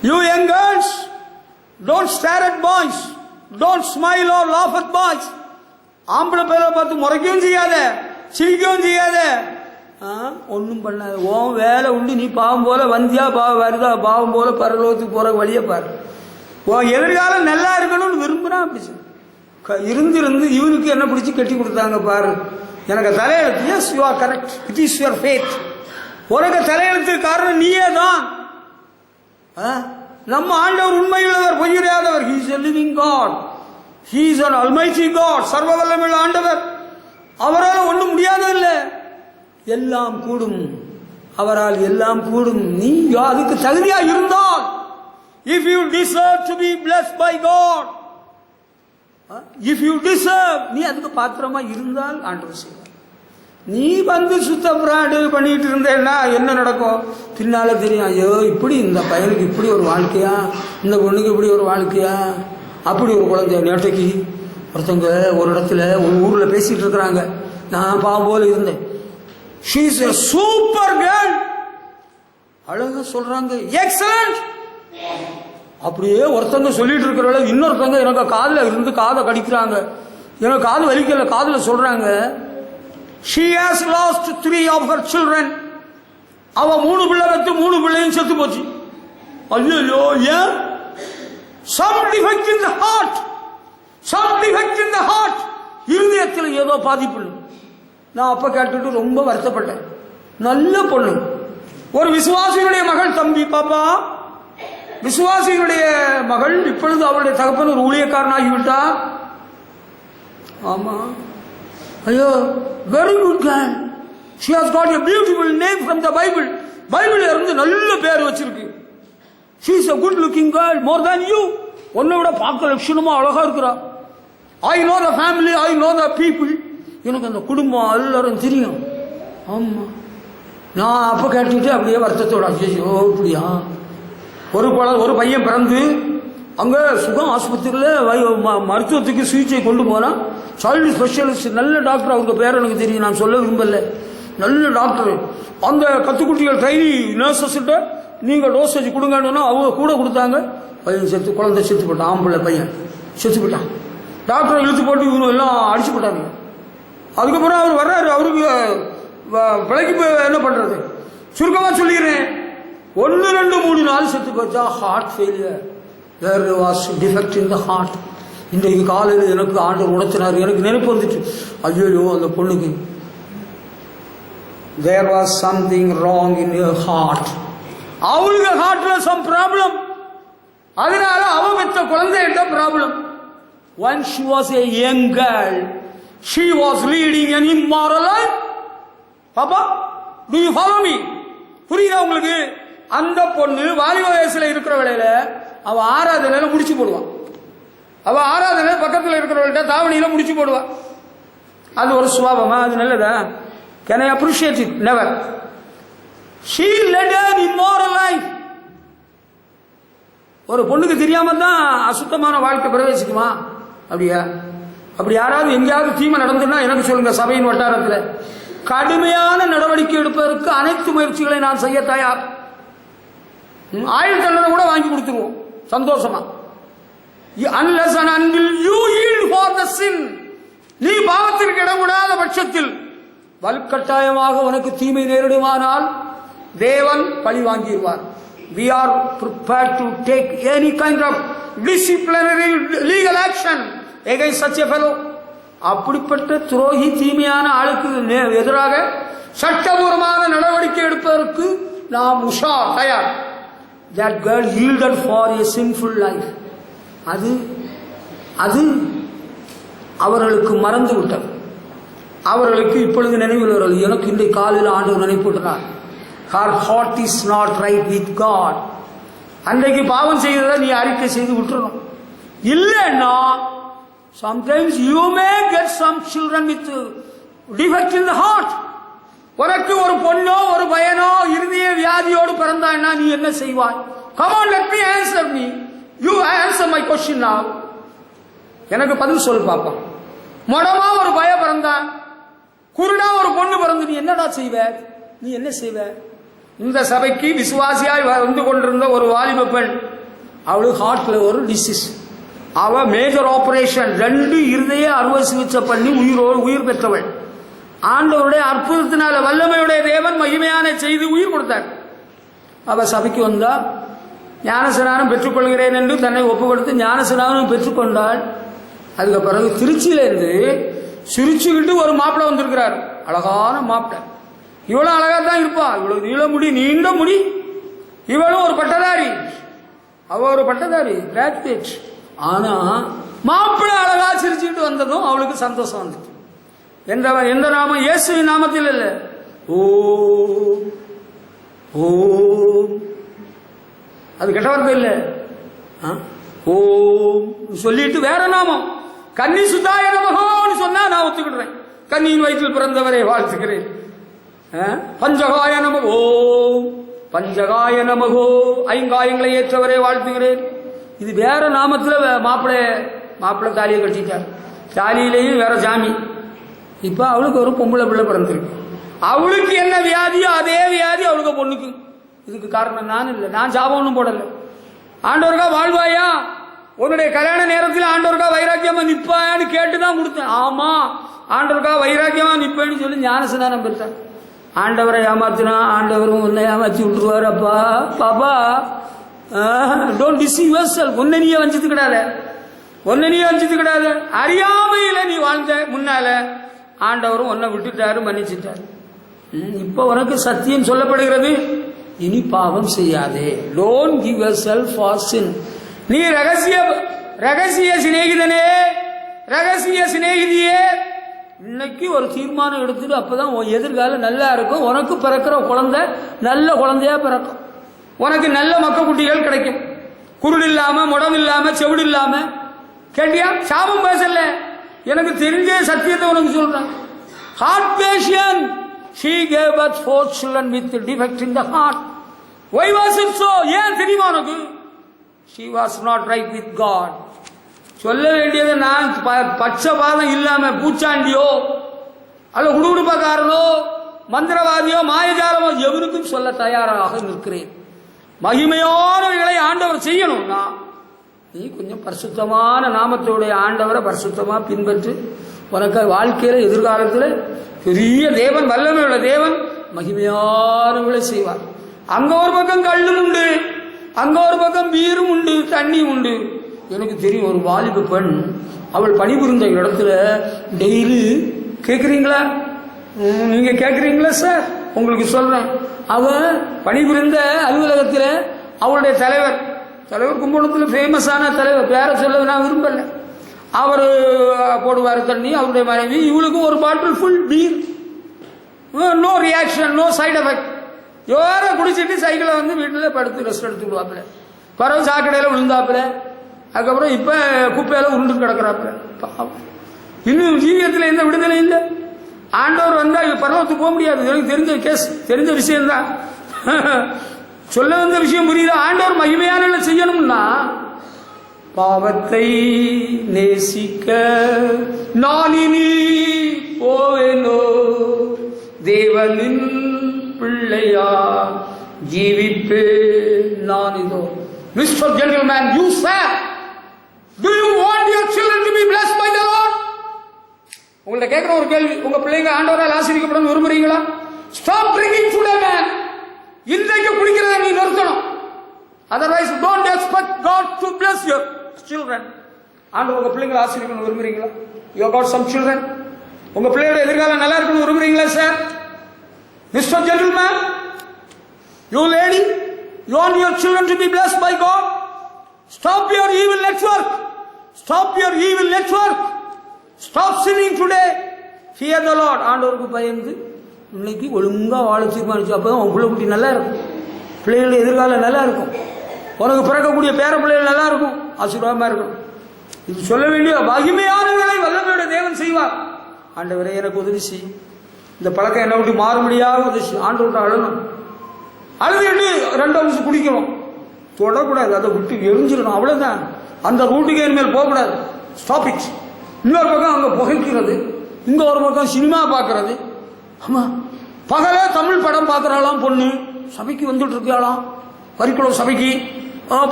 You young girls, don't stare at boys, don't smile or laugh at boys. ஆம்பளை பேரை பார்த்து முறைக்கவும் செய்யாத, சிரிக்கவும் செய்யாத, ஒன்றும் பண்ணாத. உன் வேலை உண்டு. நீ பாவம் போல வந்தியா, வருதா, பாவம் போல பரலோகத்துக்கு போற வழியை பாரு. உன் எதிர்காலம் நல்லா இருக்கணும்னு விரும்புறான். அப்படி இருந்து இவனுக்கு என்ன பிடிச்சி கட்டி கொடுத்தாங்க பாரு. எனக்கு தலையெழுத்து. Yes, you are correct. It is your faith. உனக்கு தலையெழுத்து காரணம் நீயே தான். நம்ம ஆண்டவர் உண்மையுள்ளவர், பொய்யுரையாதவர். He is a living God. He is an almighty God. சர்வ வல்லமையுள்ள ஆண்டவர். அவரால் ஒன்றும் முடியாததில்லை. எல்லாம் கூடும், அவரால் எல்லாம் கூடும். நீ அதுக்கு தகுதியா இருந்தால், if you deserve to be blessed by God, if you deserve, நீ அதுக்கு பாத்திரமா இருந்தால் ஆண்டவர் செய்வார். நீ வந்து சுத்த பிராடு பண்ணிட்டு இருந்தேன்னா என்ன நடக்கும் பின்னால தெரியும். ஐயோ, இப்படி இந்த பையனுக்கு இப்படி ஒரு வாழ்க்கையா, இந்த பொண்ணுக்கு இப்படி ஒரு வாழ்க்கையா, அப்படி ஒரு குழந்தைய. நேற்றைக்கு ஒருத்தவங்க ஒரு இடத்துல ஒரு ஊர்ல பேசிட்டு இருக்கிறாங்க. நான் பாவம் போல இருந்தேன். She is a super girl. அழகா சொல்றாங்க, எக்ஸலன்ட். அப்படியே ஒருத்தங்க சொல்லிட்டு இருக்கிறவள இன்னொருத்தங்க எனக்கு காதுல இருந்து காதை கடிக்கிறாங்க. எனக்கு காது வலிக்கல, காதுல சொல்றாங்க, she has lost 3 of her children. அவ 3 பிள்ளை பெற்று 3 பிள்ளையும் செத்து போச்சு. ஐயோ, ஏன்? some defect in the heart, some defect in the heart. இருதயத்தில் ஏதோ பாதிப்பு. நான் அப்ப கேட்டுட்டு ரொம்ப வருத்தப்பட்டேன். நல்ல பொண்ணு, ஒரு விசுவாசிகளுடைய மகள். தம்பி பாப்பா, விசுவாசிகளுடைய மகள். இப்பொழுது அவளுடைய தகப்பன் ஒரு ஊழியக்காரனாகிவிட்டார். ஆமா. ஐயோ, very good girl. she has got a beautiful name from the Bible. பைபிள்ல இருந்து நல்ல பேர் வச்சிருக்கு. she is a good looking girl, more than you. உன்னை விட பார்க்க லட்சணமா அழகா இருக்கிறா. I know the family, I know the people. எனக்கு அந்த குடும்பம் எல்லாரும் தெரியும். ஆமா. நான் அப்ப கேட்டுட்டு அப்படியே வருத்தத்தோட, ஐயோ இப்படியா. ஒரு பையன் பிறந்து அங்க சுகம் ஆஸ்பத்திரியில் மருத்துவத்துக்கு சிகிச்சை கொண்டு போனா, சைல்டு ஸ்பெஷலிஸ்ட், நல்ல டாக்டர். அவங்க பேர் எனக்கு தெரியும், நான் சொல்ல விரும்பல. நல்ல டாக்டர். அந்த கத்துக்குட்டிகள் ட்ரைனி நர்சஸ்கிட்ட நீங்க டோசேஜ் கொடுங்கன்னா அவங்க கூட கொடுத்தாங்க. பையன் செத்து, குழந்தை செத்து போட்டான். ஆம்பளை பையன் செத்து போட்டான். டாக்டரை இழுத்து போட்டு இவங்க எல்லாம் அடிச்சு போட்டாங்க. அதுக்கப்புறம் அவர் வர்றாரு. அவருக்கு பிழைக்கு என்ன பண்றது? சுருக்கமா சொல்லிடுறேன், 1, 2, 3 நாள் செத்து போச்சா. Heart failure. there was defect in the heart. இன்றைக்கு காலையில் எனக்கு ஆண்டவர் உணர்த்தினார். எனக்கு நினைப்பு வந்துச்சு, ஐயோ அந்த பொண்ணுக்கு there was something wrong in her heart. அவளுக்கு ஹார்ட்ல some problem. அதனால அவ பெற்ற குழந்தைகிட்ட problem. when she was a young girl, she was leading an immoral life. பாப்பா, do you follow me? புரியுதா உங்களுக்கு? அந்த பொண்ணு வாலிப வயசுல இருக்கிற வேளையில அவ ஆராதனையில முடிச்சு போடுவான். அவ ஆராதனை பக்கத்தில் இருக்கிறவள்கிட்ட தாவணியில முடிச்சு போடுவா. அது ஒரு சுபாவமா? அது நல்லதா? Can I appreciate it? Never. She led an immoral life. ஒரு பொண்ணுக்கு தெரியாம தான் அசுத்தமான வாழ்க்கை பிரவேசிக்குமா? அப்படியா? அப்படி யாராவது எங்கேயாவது தீமை நடந்துன்னா எனக்கு சொல்லுங்க. சபையின் வட்டாரத்தில் கடுமையான நடவடிக்கை எடுப்பதற்கு அனைத்து முயற்சிகளை நான் செய்ய தயார். ஆயுள் தண்டனை கூட வாங்கி கொடுத்துருவோம் சந்தோஷமா. unless and until you yield for the sin, நீ பாவத்திற்கு இடக்கூடாத பட்சத்தில் வலுக்கட்டாயமாக உனக்கு தீமை நேரிடுமானால் தேவன் பழி வாங்கிடுவார். we are prepared to take any kind of disciplinary legal action against such a fellow. அப்படிப்பட்ட துரோகி தீமையான ஆளுக்கு எதிராக சட்டபூர்வமான நடவடிக்கை எடுப்பதற்கு நாம் தயார். That girl yielded for a sinful life. அது அவர்களுக்கு மறந்து விட்டது. அவர்களுக்கு இப்பொழுது நினைவில் வருவது. எனக்கு இன்றைய காலையில் ஆண்டவர் நினைப்பூட்டினார். Her heart is not right with God. அன்றைக்கு பாவம் செய்ததை நீ அறிக்கை செய்து விட்டுறணும். இல்லைன்னா sometimes you may get some children with defect in the heart. உனக்கு ஒரு பொண்ணோ ஒரு பையனோ இருதய வியாதியோடு பிறந்தான்னா நீ என்ன செய்வாய்? Come on, let me answer me. You answer my question now. எனக்கு பதில் சொல் பாப்பா. மொடமா ஒரு பய பிறந்தான், குருடா ஒரு பொண்ணு பிறந்து நீ என்னடா செய்வ? நீ என்ன செய்வ? இந்த சபைக்கு விசுவாசியாய் வந்து கொண்டிருந்த ஒரு வாலிப பெண், அவளுக்கு ஹார்ட்ல ஒரு டிசீஸ். அவ மேஜர் ஆபரேஷன் 2 இருதய அறுவை சிகிச்சை பண்ணி உயிர் பெற்றவள். ஆண்டவருடைய அற்புதத்தினால வல்லமையுடைய தேவன் மகிமையான செய்து உயிர் கொடுத்தார். அவ சபைக்கு வந்தா, ஞானஸ்நானம் பெற்றுக்கொள்கிறேன் என்று தன்னை ஒப்பு கொடுத்து ஞானஸ்நானம் பெற்றுக்கொண்டாள். அதுக்கு பிறகு திருச்சியிலிருந்து சிரிச்சுக்கிட்டு ஒரு மாப்பிள்ளை வந்திருக்கிறார். அழகான மாப்பிள்ளை. இவ்வளவு அழகா தான் இருப்பா, இவ்வளவு நீள முடி, நீண்ட முடி. இவளும் ஒரு பட்டதாரி, அவ ஒரு பட்டதாரி, கிராஜுவேட். ஆனா மாப்பிள்ளை அழகா சிரிச்சுக்கிட்டு வந்ததும் அவளுக்கு சந்தோஷம் வந்துச்சு. எந்த நாமம்? இயேசுவின் நாமத்தில் இல்லை. ஓம் ஓம், அது கெட்ட வார்த்தை இல்லை. ஓம் சொல்லிட்டு வேற நாமம், கன்னி சுத்தாய நமகோன்னு சொன்னா நான் ஒத்துக்கிடுறேன். கன்னியின் வயிற்றில் பிறந்தவரை வாழ்த்துக்கிறேன். பஞ்சகாய நமகோ, பஞ்சகாய நமகோ, ஐங்காயங்களை ஏற்றவரை வாழ்த்துகிறேன். இது வேற நாமத்தில் மாப்பிள்ளை தாலியை கட்டிட்டார். தாலியிலேயும் வேற ஜாமி. இப்ப அவளுக்கு ஒரு பொம்பளை பிள்ளை பிறந்திருக்கு. அவளுக்கு என்ன வியாதியோ அதே வியாதி அவளுக்கு பொண்ணுக்கு. இதுக்கு காரணம் நான் இல்லை, நான் சாபம் ஒன்றும் போடல. ஆண்டவருக்கா வாழ்வாயா, உன்னுடைய கல்யாண நேரத்தில் ஆண்டவருக்கா வைராக்கியமா நிப்பாயான்னு கேட்டுதான் கொடுத்தேன். ஆமா, ஆண்டவருக்கா வைராக்கியமா நிப்பேன்னு சொல்லி ஞானஸ்நானம் பெற்றான். ஆண்டவரை ஏமாத்தினா ஆண்டவரும் உன்னை ஏமாத்தி விட்டுருவார். அப்பா பாப்பா, டோன்ட் டிசீவ் யுவர்செல்ஃப். உன்னை நீயே வஞ்சித்து கிடாத. அறியாமையில நீ வாழ்ந்த முன்னால ஆண்டவரும் உன்னை விட்டுட்டாரு, மன்னிச்சுட்டாரு. இப்ப உனக்கு சத்தியம் சொல்லப்படுகிறது, இனி பாவம் செய்யாதே. Don't give yourself for sin. நீ ரகசிய சிநேகிதனே, ரகசிய சிநேகிதியே, இன்னைக்கு ஒரு தீர்மானம் எடுத்துட்டு அப்பதான் உன் எதிர்காலம் நல்லா இருக்கும். உனக்கு பிறக்கிற குழந்தை நல்ல குழந்தையா பிறக்கும். உனக்கு நல்ல மக்க குட்டிகள் கிடைக்கும். குருள் இல்லாம, முடம் இல்லாம, செவிடு இல்லாம. கேட்டியா? சாபம் பேசல, எனக்கு தெரிஞ்ச சத்தியத்தை உனக்கு சொல்றேன். Heart patient, she gave birth 4 children with defect in the heart. Why was it so? ஏன் தெரியுமா உனக்கு? She was not right with God. சொல்ல வேண்டியது நான் பச்சை பாதம் இல்லாம பூச்சாண்டியோ அல்ல குடுகுடுப்பக்காரனோ மந்திரவாதியோ மாயஜாலமோ எவருக்கும் சொல்ல தயாராக நிற்கிறேன். மகிமையானவைகளை ஆண்டவர் செய்யணும்னா நீ கொஞ்சம் பரிசுத்தமான நாமத்தோடைய ஆண்டவரை பரிசுத்தமா பின்பற்று. உனக்கு வாழ்க்கையில எதிர்காலத்தில் பெரிய தேவன், வல்லமையுள்ள தேவன் மகிமையானவர்களை செய்வார். அங்க ஒரு பக்கம் கல்லும் உண்டு, அங்க ஒரு பக்கம் பீரும் உண்டு, தண்ணியும் உண்டு. எனக்கு தெரியும் ஒரு வாலிப பெண், அவள் பணிபுரிந்த இடத்துல டெய்லி கேட்குறீங்களா, நீங்க கேட்குறீங்களா சார்? உங்களுக்கு சொல்றேன். அவ பணிபுரிந்த அலுவலகத்தில் அவளுடைய தலைவர் கும்பகோணத்தில் ஃபேமஸான தலைவர், பேரை சொல்ல நான் விரும்பல. அவர் போடுவார் தண்ணி, அவருடைய மனைவி. இவளுக்கும் ஒரு bottle full beer. No reaction, no side effect. யோர குடிச்சிட்டு சைக்கிளை வந்து வீட்டில் படுத்து ரெஸ்ட் எடுத்து விடுவாப்புல. பிறகு சாக்கடையில் விழுந்தாப்புல. அதுக்கப்புறம் இப்ப குப்பையில உருண்டு கிடக்குறாப்புல. இன்னும் ஜீவியத்தில் எந்த விடுதலை இல்லை. ஆண்டவர் வந்தா பரவத்துக்கு போக முடியாது. எனக்கு தெரிஞ்ச கேஸ், தெரிஞ்ச விஷயம்தான். சொல்ல வந்த விஷயம் புரியுது. ஆண்டவர் மகிமையான செய்யணும்னா பாவத்தை நேசிக்க நான் இனி போவேனோ, தேவனின் பிள்ளையா ஜீவிப்பே நான் இதோ. Mister gentleman, you sir, do you want your children to be blessed by the Lord? உங்கள்ட்ட கேட்கிற ஒரு கேள்வி, உங்க பிள்ளைங்க ஆண்டவரால் ஆசீர்வதிக்கப்படணும் விரும்புறீங்களா? Stop drinking today, man. இன்றைக்கு குடிக்கிறத நீ நிறுத்தணும். Otherwise don't expect God to bless your children. ஆண்டவர் உங்க பிள்ளைங்களை ஆசீர்வதிக்கணும் விரும்புறீங்களா? You got some children. உங்க பிள்ளையோட எதிர்காலம் நல்லா இருக்கணும் விரும்புறீங்களா sir? Mr. Gentleman, you lady, you want your children to be blessed by God? Stop your evil network. Stop your evil network. Stop sinning today. Fear the Lord. ஆண்டவருக்கு பயந்து இன்னைக்கு ஒழுங்கா வாழ தீர்மானிச்சு. அப்பதான் உன் பிள்ளை குட்டி நல்லா இருக்கும், பிள்ளைகள் எதிர்காலம் நல்லா இருக்கும், உனக்கு பிறக்கக்கூடிய பேர பிள்ளைகள் நல்லா இருக்கும், ஆசீர்வாதமா இருக்கும். இது சொல்ல வேண்டிய மகிமையானவர்களை வல்லமையோட தேவன் செய்வார். ஆண்டவரே எனக்கு உதவி செய், இந்த பழக்கம் என்ன விட்டு மாறுபடியாக உதவி செய். ஆண்டவர்கிட்ட அழணும், அழுதுட்டு 2 நிமிஷம் குடிக்கணும், தொடக்கூடாது, அதை விட்டு எரிஞ்சிடணும், அவ்வளவுதான். அந்த ரூட்டுக்கு இனிமேல் போகக்கூடாது. Stop it. இன்னொரு பக்கம் அங்க புகைக்கிறது, இங்க ஒரு பக்கம் சினிமா பார்க்கறது. ஆமா, பகல தமிழ் படம் பார்க்கறாளாம் பொண்ணு, சபைக்கு வந்துட்டு இருக்காளாம், வரிக்குளம் சபைக்கு.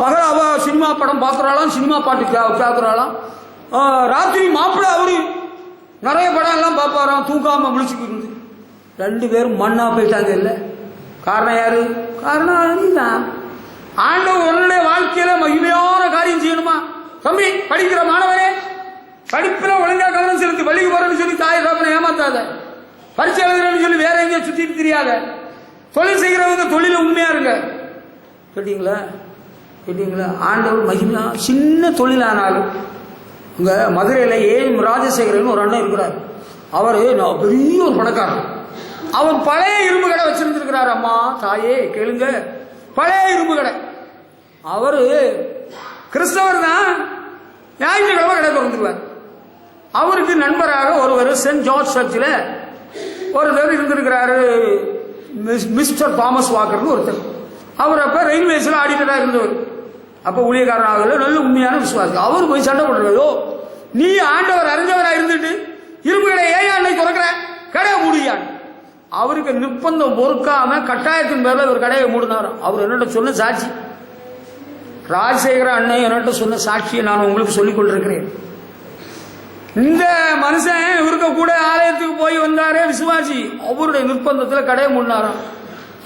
பகல அவ சினிமா படம் பார்க்கறாளாம், சினிமா பாட்டு கேட்கறாளாம். ராத்திரி மாப்பிள்ளை அவரு நிறைய படம் எல்லாம் பார்ப்பாராம், தூக்காம விழிச்சுக்கு இருந்து. 2 பேரும் மண்ணா போயிட்டாங்க. இல்ல காரணம் யாரு? காரணம் நீதான். ஆண்டவர் உன்னுடைய வாழ்க்கையில மகிமையான காரியம் செய்யணுமா? தம்பி, படிக்கிற மாணவனே, படிப்புல ஒழுங்கா கவனம் செலுத்தி, பள்ளிக்கு போறேன்னு சொல்லி தாய் தகப்பனை ஏமாத்தாத, பரிசு எழுதுறேன்னு சொல்லி வேற எங்கேயும் சுத்திட்டு தெரியாத, தொழில் செய்கிறவங்க தொழில உண்மையா இருங்க. கேட்டீங்களா? கேட்டீங்களா? ஆண்டவர் மகிமையா சின்ன தொழிலானாலும். இங்க மதுரையில ஏஎம் ராஜசேகரன் ஒரு அண்ணன் இருக்கிறார். அவரு பெரிய ஒரு பணக்காரர். அவர் பழைய இரும்பு கடை வச்சிருந்திருக்கிறார். அம்மா தாயே கேளுங்க, பழைய இரும்பு கடை. அவரு கிறிஸ்தவர் தான், ஞாயிற்றுக்கிழமை கடை திறந்துருவார். அவருக்கு நண்பராக ஒருவர் சென்ட் ஜார்ஜ் சர்ச்சில் ஒருத்தர் இருந்திருக்கிறாரு, மிஸ்டர் தாமஸ் வாக்கர்னு ஒருத்தர். அவர் அப்ப ரயில்வேஸ்ல ஆடிட்டரா இருந்தவர். அப்ப ஊழியக்காரனாக நல்ல உண்மையான விசுவாசி. அவர் போய் சண்டை போடுறாரோ, நீ ஆண்டவர் அறிஞ்சவரா இருந்துட்டு இரும்பு கடை ஏன் அன்னைக்கு திறக்கிற, கடையை மூடியான். அவருக்கு நிர்பந்தம் பொறுக்காம கட்டாயத்தின் பேர்ல ஒரு கடையை மூடினார். அவர் என்னட்ட சொன்ன சாட்சி, ராஜசேகர அண்ணன் என்னட்ட சொன்ன சாட்சியை நான் உங்களுக்கு சொல்லிக் கொண்டிருக்கிறேன். இந்த மனுஷன் இவருக்கு கூட ஆலயத்துக்கு போய் வந்தாரே விசுவாசி, அவருடைய நிர்பந்தத்தில் கடையை மூடினாராம்.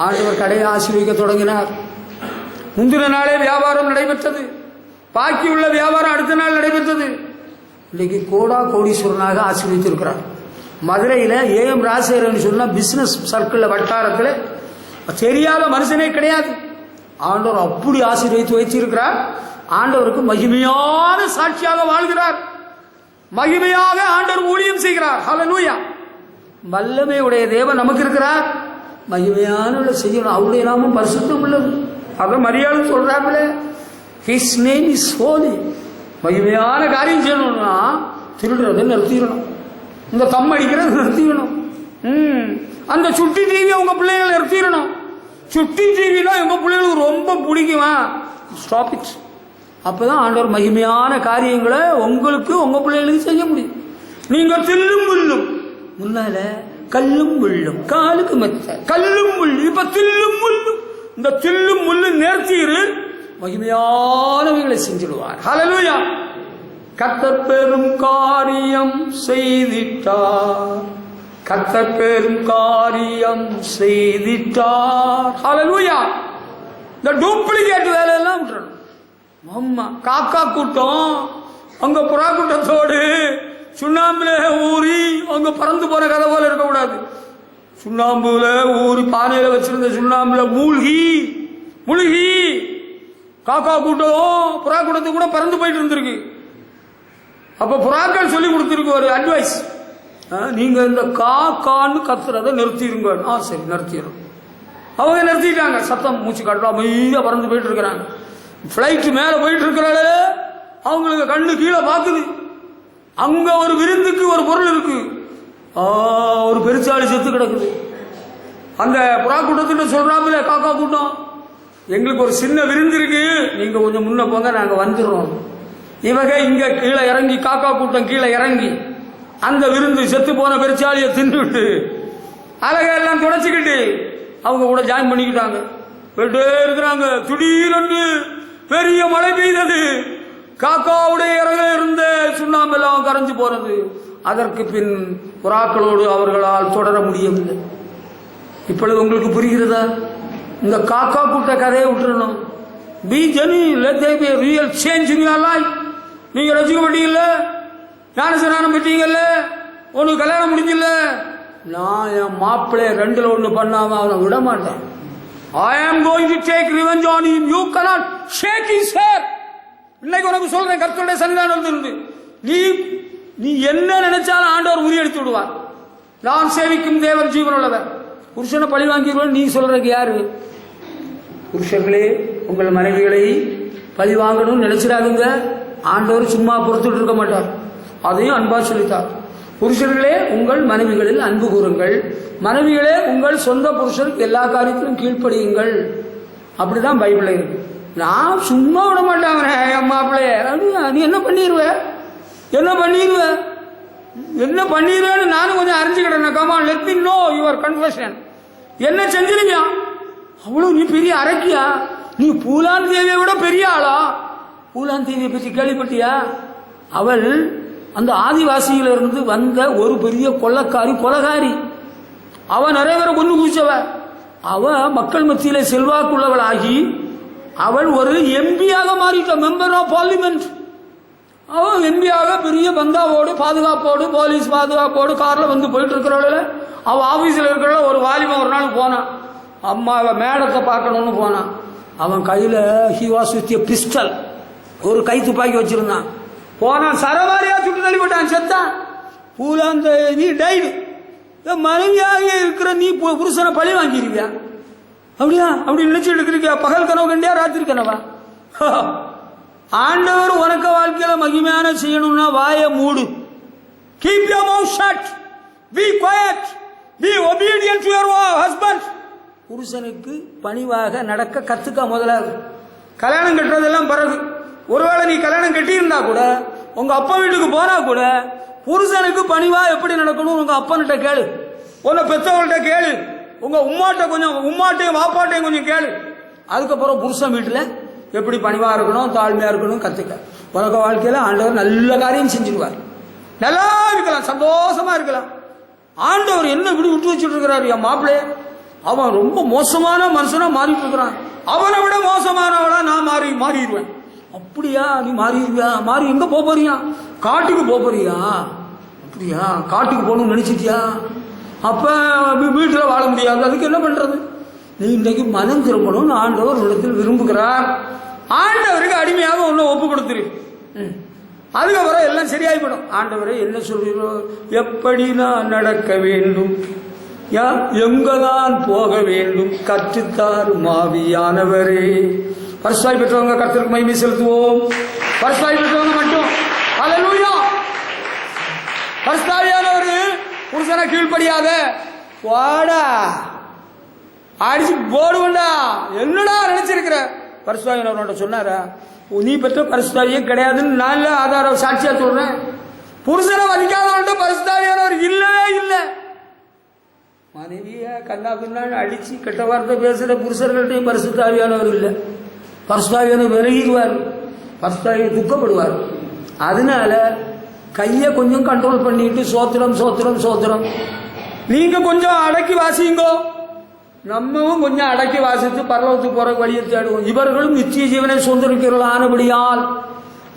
ஆண்டவர் கடையை ஆசீர்வதிக்க தொடங்கினார். முந்தின நாளே வியாபாரம் நடைபெற்றது, பாக்கி உள்ள வியாபாரம் அடுத்த நாள் நடைபெற்றது. இன்னைக்கு கோடீஸ்வரனாக ஆசீர்வதித்திருக்கிறார். மதுரையில் ஏஎம் ராஜசேகரன் சொன்னா பிசினஸ் சர்க்கிள் வட்டாரத்தில் தெரியாத மனுஷனே கிடையாது. ஆண்டவர் அப்படி ஆசீர்வதித்து வைத்திருக்கிறார். ஆண்டவருக்கு மகிமையான சாட்சியாக வாழ்கிறார், மகிமையாக ஆண்டவர் ஊழியம் செய்கிறார். ஹல்லேலூயா. வல்லமை உடைய தேவன் நமக்கு இருக்கிறார், மகிமையான செய்யணும். அவருடைய நாமம் பரிசுத்தம் உள்ளது. அதை மரியாதை சொல்றாங்களே, ஹிஸ் நேம் இஸ் ஹோலி. மகிமையான காரியம் செய்யணும்னா திருடுறதை நிறுத்திடணும், இந்த தம் அடிக்கிறத நிறுத்திடணும், அந்த சுட்டி டிவி உங்க பிள்ளைகளை நிறுத்திடணும். சுட்டி டிவினா உங்க பிள்ளைகளுக்கு ரொம்ப பிடிக்குமா, ஸ்டாப் இட். அப்பதான் ஆண்டவர் மகிமையான காரியங்களை உங்களுக்கு உங்க பிள்ளைகளுக்கு செய்ய முடியும். நீங்க தில்லும் முள்ளும், முன்னால கல்லும் முள்ளும், காலுக்கு மெத்த கல்லும் முள்ளும், இப்ப தில்லும் முள்ளும். இந்த தில்லும் முள்ளு நேர்த்தீரு மகிமையானவைகளை செஞ்சிடுவார். ஹல்லேலூயா. கர்த்தர் பெரும் காரியம் செய்திட்டார், கர்த்தர் பெரும் காரியம் செய்திட்டார். ஹல்லேலூயா. இந்த டூப்ளிகேட் வேலையெல்லாம் விட்டுறணும். ஆமா, காக்கா கூட்டம் அங்க புறா கூட்டத்தோடு சுண்ணாம்புல ஊறி அங்க பறந்து போற கதை போல இருக்கக்கூடாது. சுண்ணாம்புல ஊறி பானையில வச்சிருந்த சுண்ணாம்புல முழுகி காக்கா கூட்டம் புறா கூட்டத்துக்கு கூட பறந்து போயிட்டு இருந்திருக்கு. அப்ப புறாக்கள் சொல்லி கொடுத்திருக்கு ஒரு அட்வைஸ், நீங்க இந்த காக்கான்னு கத்துறதை நிறுத்திடுங்க. சரி நிறுத்திடும். அவங்க நிறுத்திட்டாங்க. சத்தம் மூச்சு காட்டலாம், அமைதியா பறந்து போயிட்டு இருக்கிறாங்க. பிளைட் மேல போயிட்டு இருக்கிறாள், அவங்களுக்கு கண்ணு கீழே பார்க்குது. அங்க ஒரு விருந்துக்கு ஒரு பொருள் இருக்கு, ஒரு பெருச்சாளி செத்து கிடக்குது. அந்த புறா கூட்டத்திட்ட சொல்றாப்புல காக்கா கூட்டம், எங்களுக்கு ஒரு சின்ன விருந்து இருக்கு, நீங்க கொஞ்சம் முன்ன போங்க, நாங்க வந்துடுறோம். இவங்க இங்க கீழே இறங்கி, காக்கா கூட்டம் கீழே இறங்கி அந்த விருந்து செத்து போன பெருச்சாலியை தின்னுட்டு அழகெல்லாம் துடைச்சிக்கிட்டு அவங்க கூட ஜாயின் பண்ணிக்கிட்டாங்க. போயிட்டே இருக்கிறாங்க. திடீரென்று பெரிய மழை பெய்தது. காக்காவுடைய இறங்க இருந்த சுண்ணாம்பெல்லாம் கரைஞ்சு போனது. அதற்கு பின் புறாக்களோடு அவர்களால் தொடர முடியவில்லை. இப்பொழுது உங்களுக்கு புரிகிறதா? இந்த காக்கா கூட்ட கதையை விட்டுறணும். Be genuine, let there be a real change in your life. நீங்க ரசிக்கப்பட்டீங்கல்ல, ஞானஸ்நானம் பெற்றீங்கல்ல, உனக்கு கல்யாணம் முடிஞ்சில்ல, நான் என் மாப்பிள்ளைய 2ல் 1 பண்ணாம அவனை விட மாட்டேன். I am going to take revenge on him. You cannot shake his hair. இன்னைக்கு உனக்கு சொல்றேன், கர்த்தருடைய சன்னிதானத்திலிருந்து நீ என்ன நினைச்சாலும் ஆண்டவர் உரியெடுத்து விடுவார். நான் சேவிக்கும் தேவன் ஜீவனுள்ளவர். புருஷனை பழி வாங்கிடுவேன் நீ சொல்றதுக்கு யாரு? புருஷர்களே, உங்கள் மனைவிகளை பழி வாங்கணும்னு நினைச்சிடாதுங்க. ஆண்டவர் சும்மா பொறுத்துட்டு இருக்க மாட்டார், அதையும் அன்பா சொல்லித்தார். புருஷர்களே, உங்கள் மனைவிகளில் அன்பு கூறுங்கள். மனைவிகளே, உங்கள் சொந்த புருஷருக்கு எல்லா காரியத்திலும் கீழ்ப்படியுங்கள். அப்படிதான் பைபிள் இருக்கு. நான் சும்மா விட மாட்டாங்க என் மாப்பிள்ளைய. நீ என்ன பண்ணிடுவ நானும் கொஞ்சம் அறிஞ்சுக்கிட்டேன். Come on, let me know your confession. என்ன செஞ்சிருவியா? அவ்வளவு நீ பெரிய அரக்கியா? நீ பூலான் தேவியை விட பெரிய ஆளா? பூலான் தேவியை பற்றி கேள்விப்பட்டியா? அவள் அந்த ஆதிவாசியிலிருந்து வந்த ஒரு பெரிய கொலகாரி. அவ நிறைய பேரை கொண்டு குதிச்சவ. அவ மக்கள் மத்தியிலே செல்வாக்குள்ளவள் ஆகி அவள் ஒரு எம்பியாக மாறிட்ட, மெம்பர் ஆஃப் பார்லிமெண்ட். அவன் எம்பியாக பெரிய பந்தாவோடு பாதுகாப்போடு போலீஸ் பாதுகாப்போடு கார்ல வந்து போயிட்டு இருக்கிறவள. அவ ஆபீஸ்ல இருக்கிற ஒரு வாலிபன் ஒரு நாள் போனான், அம்மாவை மேடத்தை பார்க்கணும்னு போனான். அவன் கையில he was with a pistol, ஒரு கை துப்பாக்கி வச்சிருந்தான். போனான், சரமாரியா சுட்டு தள்ளிவிட்டான், செத்தான். பூலாந்த நீ டைடு. மனைவியாக இருக்கிற நீ புருஷனை பழி வாங்கிருக்கியா? அப்படியா? அப்படி நினைச்சிட்டு இருக்கியா? பகல் கனவு கண்டியா, ராத்திரி கனவா? ஆண்டவர் உனக்கு வாழ்க்கையில மகிமையான செய்யணும்னா வாயை மூடு. Keep your mouth shut. Be quiet. Be obedient to your husband. புருஷனுக்கு பணிவாக நடக்க கத்துக்க முதலாவது. கல்யாணம் கட்டுறதெல்லாம் பிறகு. ஒருவேளை நீ கல்யாணம் கட்டியிருந்தா கூட, உங்க அப்பா வீட்டுக்கு போனா கூட, புருஷனுக்கு பணிவா எப்படி நடக்கணும் உங்க அப்பன்கிட்ட கேளு, உன்னை பெத்தவங்கள்ட்ட கேளு, உங்க உம்மாட்டையும் வாப்பாட்டையும் கொஞ்சம் கேளு. அதுக்கப்புறம் புருஷன் வீட்டுல எப்படி பணிவா இருக்கணும், தாழ்மையா இருக்கணும் கத்துக்க. உலக வாழ்க்கையில ஆண்டவர் நல்ல காரியம் செஞ்சிருவார். நல்லா இருக்கலாம், சந்தோஷமா இருக்கலாம். ஆண்டவர் என்ன விட்டு வச்சுட்டு இருக்கிறாரு? என் மாப்பிள்ளைய அவன் ரொம்ப மோசமான மனுஷனா மாறிட்டு இருக்கிறான். அவனை விட மோசமானவனா நான் மாறிடுவேன். அப்படியா? நீ மாறிடுவியா? மாறி எங்க போறியா? காட்டுக்கு போறியா? அப்படியா? காட்டுக்கு போகணும்னு நினைச்சிட்டியா? அப்ப வீட்டுல வாழ முடியாது. அதுக்கு என்ன பண்றது? நீ இன்றைக்கு மனம் திரும்பணும்னு ஆண்டவர் இடத்தில் விரும்புகிறார். ஆண்டவருக்கு அடிமையாக ஒண்ணு ஒப்பு கொடுத்துரு. அதுக்கப்புறம் எல்லாம் சரியாயிப்படும். ஆண்டவரை என்ன சொல்கிறோம்? எப்படி நான் நடக்க வேண்டும், எங்கதான் போக வேண்டும், கற்றுத்தார் மாவியானவரே. பரிசுத்தாய் பெற்றவங்க கர்த்தருக்கு மகிமை செலுத்துவோம். பரிசுத்தாய் பெற்றவங்க மட்டும் ஹல்லேலூயா. பரிசுத்தாவியானவர் புருஷனை கீழ்ப்படியாத வாடா அடிச்சு போடுவண்டா. என்னடா நினைச்சிருக்கிற? பரிசுத்தாவியானவரோட சொன்னாரா? நீ பெற்ற பரிசுத்தாவியே கிடையாதுன்னு நான் ஆதார சாட்சியா சொல்றேன். புருஷனை வதிக்காதவன்ட்ட பரிசுத்தாவியானவர் இல்லவே இல்லை. மனைவிய கண்ணா பின்னாடி அடிச்சு கெட்ட வார்த்தை பேசுற புருஷர்கள்ட்டையும் பரிசுத்தாவியானவர் இல்லை. பரிசுத்தாவியானவர் விலகிடுவார், பரிசுத்தாவியை துக்கப்படுவார். அதனால கையை கொஞ்சம் கண்ட்ரோல் பண்ணிட்டு சோத்திரம் சோத்திரம் சோத்திரம். நீங்க கொஞ்சம் அடக்கி வாசிங்கோ, நம்மவும் கொஞ்சம் அடக்கி வாசித்து பரலோகத்துக்கு போற வழியை தேடுவோம். இவர்களும் நித்திய ஜீவனை சுதந்திரிக்கிறவர்கள் ஆனபடியால்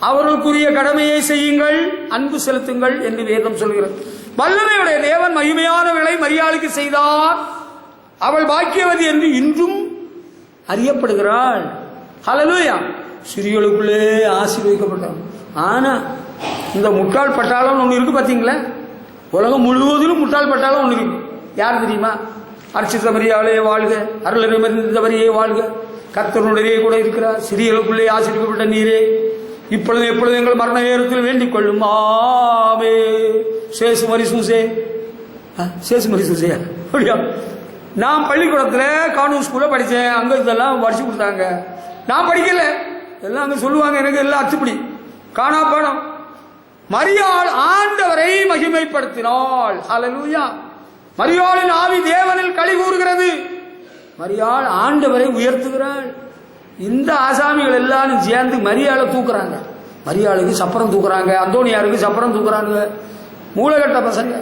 அவர்களுக்குரிய கடமையை செய்யுங்கள், அன்பு செலுத்துங்கள் என்று வேதம் சொல்கிறது. வல்லமையுடைய தேவன் மகிமையான விலை மரியாளுக்கு செய்தார். அவள் பாக்கியவதி என்று இன்றும் அறியப்படுகிறாள். ஹல்லேலூயா. சிறியளுக்குள்ளே ஆசீர்வதிக்கப்பட்டார். ஆனா இந்த முட்டாள் பட்டாளம் ஒண்ணு இருக்கு பாத்தீங்களா? உலகம் முழுவதிலும் முட்டாள் பட்டாளம் ஒண்ணு இருக்கு. யார் தெரியுமா? அர்ச்சித்த மரியாளே வாழ்க, அருளறிந்த வாழ்க, கர்த்தருடைய கூட இருக்கிறார். சிறியளுக்குள்ளே ஆசீர்வதிக்கப்பட்ட நீரே, இப்பொழுது எப்பொழுது எங்கள் மரண நேரத்தில் வேண்டிக் கொள்ளும். ஆமே. சேசுமரி சூசே, சேசுமரி சூசையா? அப்படியா? நான் பள்ளிக்கூடத்துல கானூன் ஸ்கூல்ல படிச்சேன். அங்க இதெல்லாம் படிச்சு கொடுத்தாங்க. நான் படிக்கல, எல்லாம் அங்க சொல்லுவாங்க. எனக்கு எல்லாம் அத்துப்படி காணா பாடம். மரியாள் ஆண்டவரை மகிமைப்படுத்தினாள். ஹல்லேலூயா. மரியாளின் ஆவி தேவனில் களி கூறுகிறது. மரியாள் ஆண்டவரை உயர்த்துகிறாள். இந்த ஆசாமிகள் எல்லாரும் சேர்ந்து மரியாளை தூக்குறாங்க. மரியாளுக்கு சப்பரம் தூக்குறாங்க, அந்தோனியாருக்கு சப்பரம் தூக்குறாங்க. மூலகட்ட பசங்க,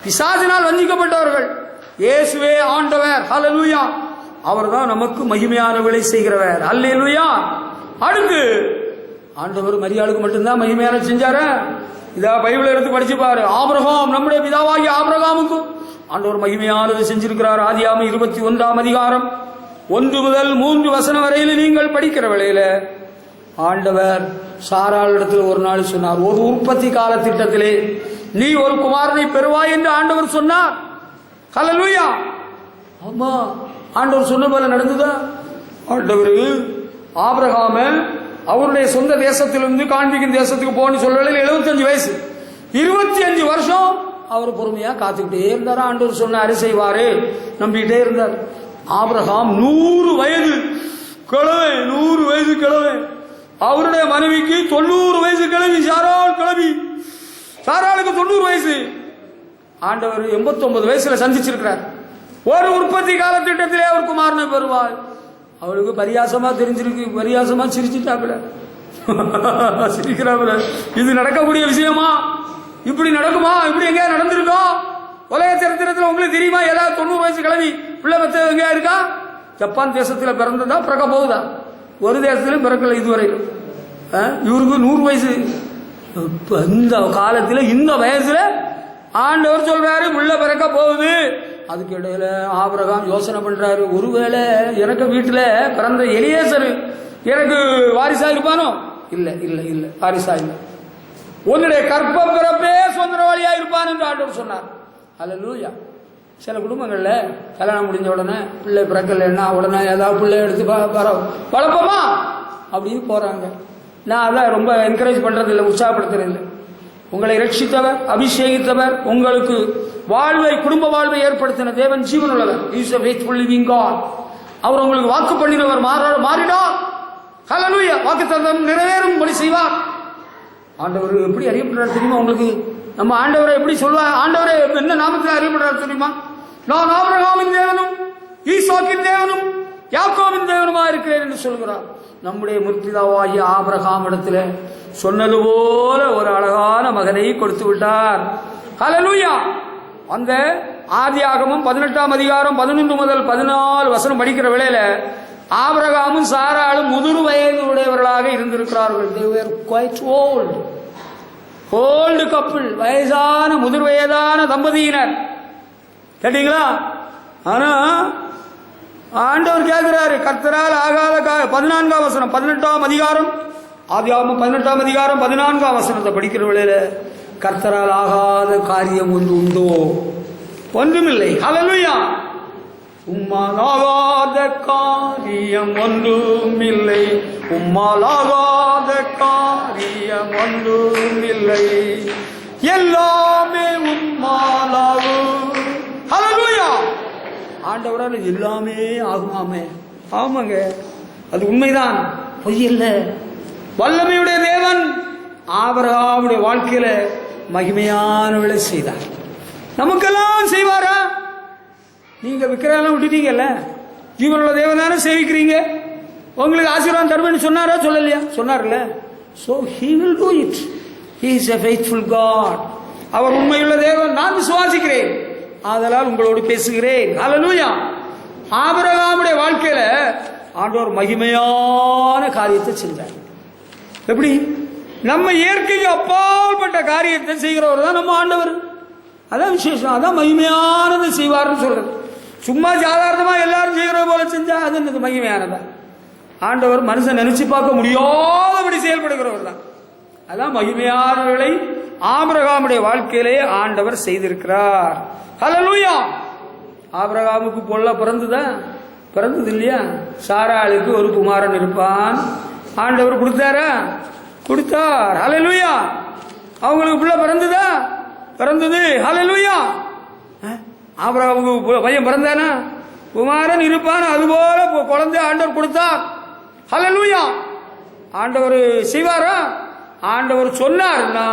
பிசாசினால் வஞ்சிக்கப்பட்டவர்கள். இயேசுவே ஆண்டவர். ஹல்லேலூயா. அவர்தான் நமக்கு மகிமையான விலை செய்கிறவர். ஹல்லேலூயா. அடுத்து ஆண்டவர் மரியாளுக்கு மட்டும்தான் மகிமையான செஞ்சாரு. இதா பைபிள் எடுத்து படிச்சு பாரு. ஆபிரகாம், நம்முடைய பிதாவாகிய ஆபிரகாமுக்கும் ஆண்டவர் மகிமையானது செஞ்சிருக்கிறார். ஆதியாகமம் 21ஆம் அதிகாரம் 1 முதல் 3 வசனம் வரையில் நீங்கள் படிக்கிற வேளையில ஆண்டவர் சாராளிடத்தில் ஒரு நாள் சொன்னார், ஒரு உற்பத்தி கால திட்டத்திலே நீ ஒரு குமாரனை பெறுவாய் என்று ஆண்டவர் சொன்னார். ஹல்லேலூயா. ஆமா, ஆண்டவர் சொன்ன போல நடந்ததா? ஆண்டவர் ஆபிரகாம அவருடைய சொந்த தேசத்திலிருந்து காண்பிக்கும் தேசத்துக்கு போன்னு சொல்ல 75 வயசு, 25 வருஷம் அவர் பொறுமையா காத்துக்கிட்டே இருந்தார். ஆண்டவர் சொன்னாரு செய்வாரு, நம்பிக்கிட்டே இருந்தார். ஆபிரகாம் 100 வயது கிழமை, 100 வயது கிழமை. அவருடைய மனைவிக்கு 90 வயசு கிழவி, சாராள் கிழவி. சாராளுக்கு 90 வயசு. ஆண்டவர் 89 வயசுல சந்திச்சிருக்கிறார். ஒரு உற்பத்தி கால திட்டத்திலே அவர் குமாரனை பெறுவார். அவளுக்கு பரியாசமா தெரிஞ்சிருக்கு, பரியாசமா சிரிச்சுட்டாப்புல, சிரிக்கிறாப்புல. இது நடக்கக்கூடிய விஷயமா? இப்படி நடக்குமா? இப்படி எங்கேயா நடந்திருக்கோம்? உலக சரித்திரத்தில் உங்களுக்கு தெரியுமா? ஏதாவது 90 வயசு கிழவி பிள்ளை பத்த எங்கேயா இருக்கா? ஜப்பான் தேசத்தில் பிறந்ததா, பிறக்க போகுதா? ஒரு தேசத்திலும் பிறக்கல இதுவரை. இவருக்கு 100 வயசு. இந்த காலத்தில் இந்த வயசுல ஆண்டவர் சொல்றாரு பிள்ளை பிறக்க போகுது. அதுக்கு இடையில ஆபிரகாம் யோசனை பண்றாரு, ஒருவேளை எனக்கு வீட்டுல பிறந்த எலியேசர் எனக்கு வாரிசா இருப்பானோ? இல்ல இல்ல இல்ல, வாரிசா இல்ல. உன்னுடைய கற்ப பிறப்பே சுதந்திரவாளியா இருப்பான் என்று ஆண்டவர் சொன்னார். அல்லேலூயா. சில குடும்பங்கள்ல கல்யாணம் முடிஞ்ச உடனே பிள்ளை பிறக்கலைன்னா உடனே ஏதாவது பிள்ளை எடுத்து வளர்ப்போமா அப்படின்னு போறாங்க. நான் அதான் ரொம்ப என்கரேஜ் பண்றது இல்லை, உற்சாகப்படுத்துறது இல்லை. உங்களை ரட்சித்தவர், அபிஷேகித்தவர், உங்களுக்கு வாழ்வை, குடும்ப வாழ்வை ஏற்படுத்தின தேவன் ஜீவன் உள்ளவர். Is a faithful living God. அவர் உங்களுக்கு வாக்கு பண்ணினவர் மாறினார். ஹல்லேலூயா. வாக்கு தத்தம் நிறைவேறும்படி செய்வார். ஆண்டவர் எப்படி அறியப்படுறார் தெரியுமா உங்களுக்கு? நம்ம ஆண்டவரை எப்படி சொல்லுவார்? ஆண்டவரை என்ன நாமத்தில் அறியப்படுறார் தெரியுமா? நான் ஆபிரகாமின் தேவனும் ஈசாக்கின் தேவனும் யாக்கோபின் தேவனுமா இருக்கிறேன் என்று சொல்கிறார். நம்முடைய முற்பிதாவாகிய ஆபிரகாம் இடத்துல சொன்னது போல ஒரு அழகான மகனை கொடுத்து விட்டார். ஹல்லேலூயா. அந்த ஆதியாகமம் 18ஆம் அதிகாரம் 11 முதல் 14 வசனம் படிக்கிற வேளையில ஆபிரகாமும் சாராளும் முதிர் வயது உடையவர்களாக இருந்திருக்கிறார்கள். they were quite old couple, வயசான முதிர் வயதான தம்பதியினர். கேட்டீங்களா? ஆனா ஆண்டவர் கேட்கிறாரு, கர்த்தரால் ஆகாத 14ஆம் வசனம் 18ஆம் அதிகாரம் ஆதியாகமம் 18ஆம் அதிகாரம் 14ஆம் வசனத்தை படிக்கிற வேளையில கர்த்தரால் ஆகாத காரியம் ஒன்று உண்டோ? ஒன்றுமில்லை. ஹல்லேலூயா. உம்மால் ஆகாத காரியம் ஒன்றுமில்லை, உம்மால் ஆகாத காரியம் ஒன்றுமில்லை, எல்லாமே உம்மாலாகும். ஹல்லேலூயா. ஆண்டவரால் எல்லாமே ஆகுமாமே. ஆமாங்க, அது உண்மைதான், பொய் இல்ல. வல்லமையுடைய தேவன் ஆபிரகாமுடைய வாழ்க்கையில மகிமையானவளை செய்தார். நமக்கெல்லாம் செய்வாரா? நீங்க விக்கிரகம் விட்டுட்டீங்கல்ல, ஜீவனுள்ள தேவதான சேவிக்கிறீங்க, உங்களுக்கு ஆசீர்வாதம் தருவேன்னு சொன்னாரா? சொல்லலையா? சொன்னார்ல. So he will do it. He is a faithful God. அவர் உண்மையுள்ள தேவன். நான் விசுவாசிக்கிறேன், ஆதலால் உங்களோடு பேசுகிறேன். ஹல்லேலூயா. ஆபிரகாமுடைய வாழ்க்கையில ஆண்டவர் மகிமையான காரியத்தை செஞ்சார். எப்படி? நம்ம இயற்கைக்கு அப்பாற்பட்ட காரியத்தை செய்கிறவர் தான் நம்ம ஆண்டவர். அதான் விசேஷம், அதான் மகிமையானது செய்வார்னு சொல்றது. சும்மா சாதாரணமா எல்லாரும் செய்கிற போல செஞ்சா அது என்னது மகிமையானதா? ஆண்டவர் மனுஷன் நினைச்சு பார்க்க முடியாதபடி செயல்படுகிறவர் தான். அதான் மகிமையானவர்களை ஆபிரகாமுடைய வாழ்க்கையிலே ஆண்டவர் செய்திருக்கிறார். ஹல்லேலூயா. ஆபிரகாமுக்கு பொல்ல பிறந்தது இல்லையா? சாராளுக்கு ஒரு குமாரன் இருப்பான். ஆண்டவர் கொடுத்தாரா? கொடுத்தார். ஹல்லேலூயா. அவங்களுக்கு புள்ள பிறந்தது. ஹல்லேலூயா. ஆபிரகாமுக்கு பையன் பிறந்தானா? குமாரன் இருப்பான். அதுபோல குழந்தை ஆண்டவர் கொடுத்தார். ஹல்லேலூயா. ஆண்டவர் செய்வாரா? ஆண்டவர் சொன்னார்னா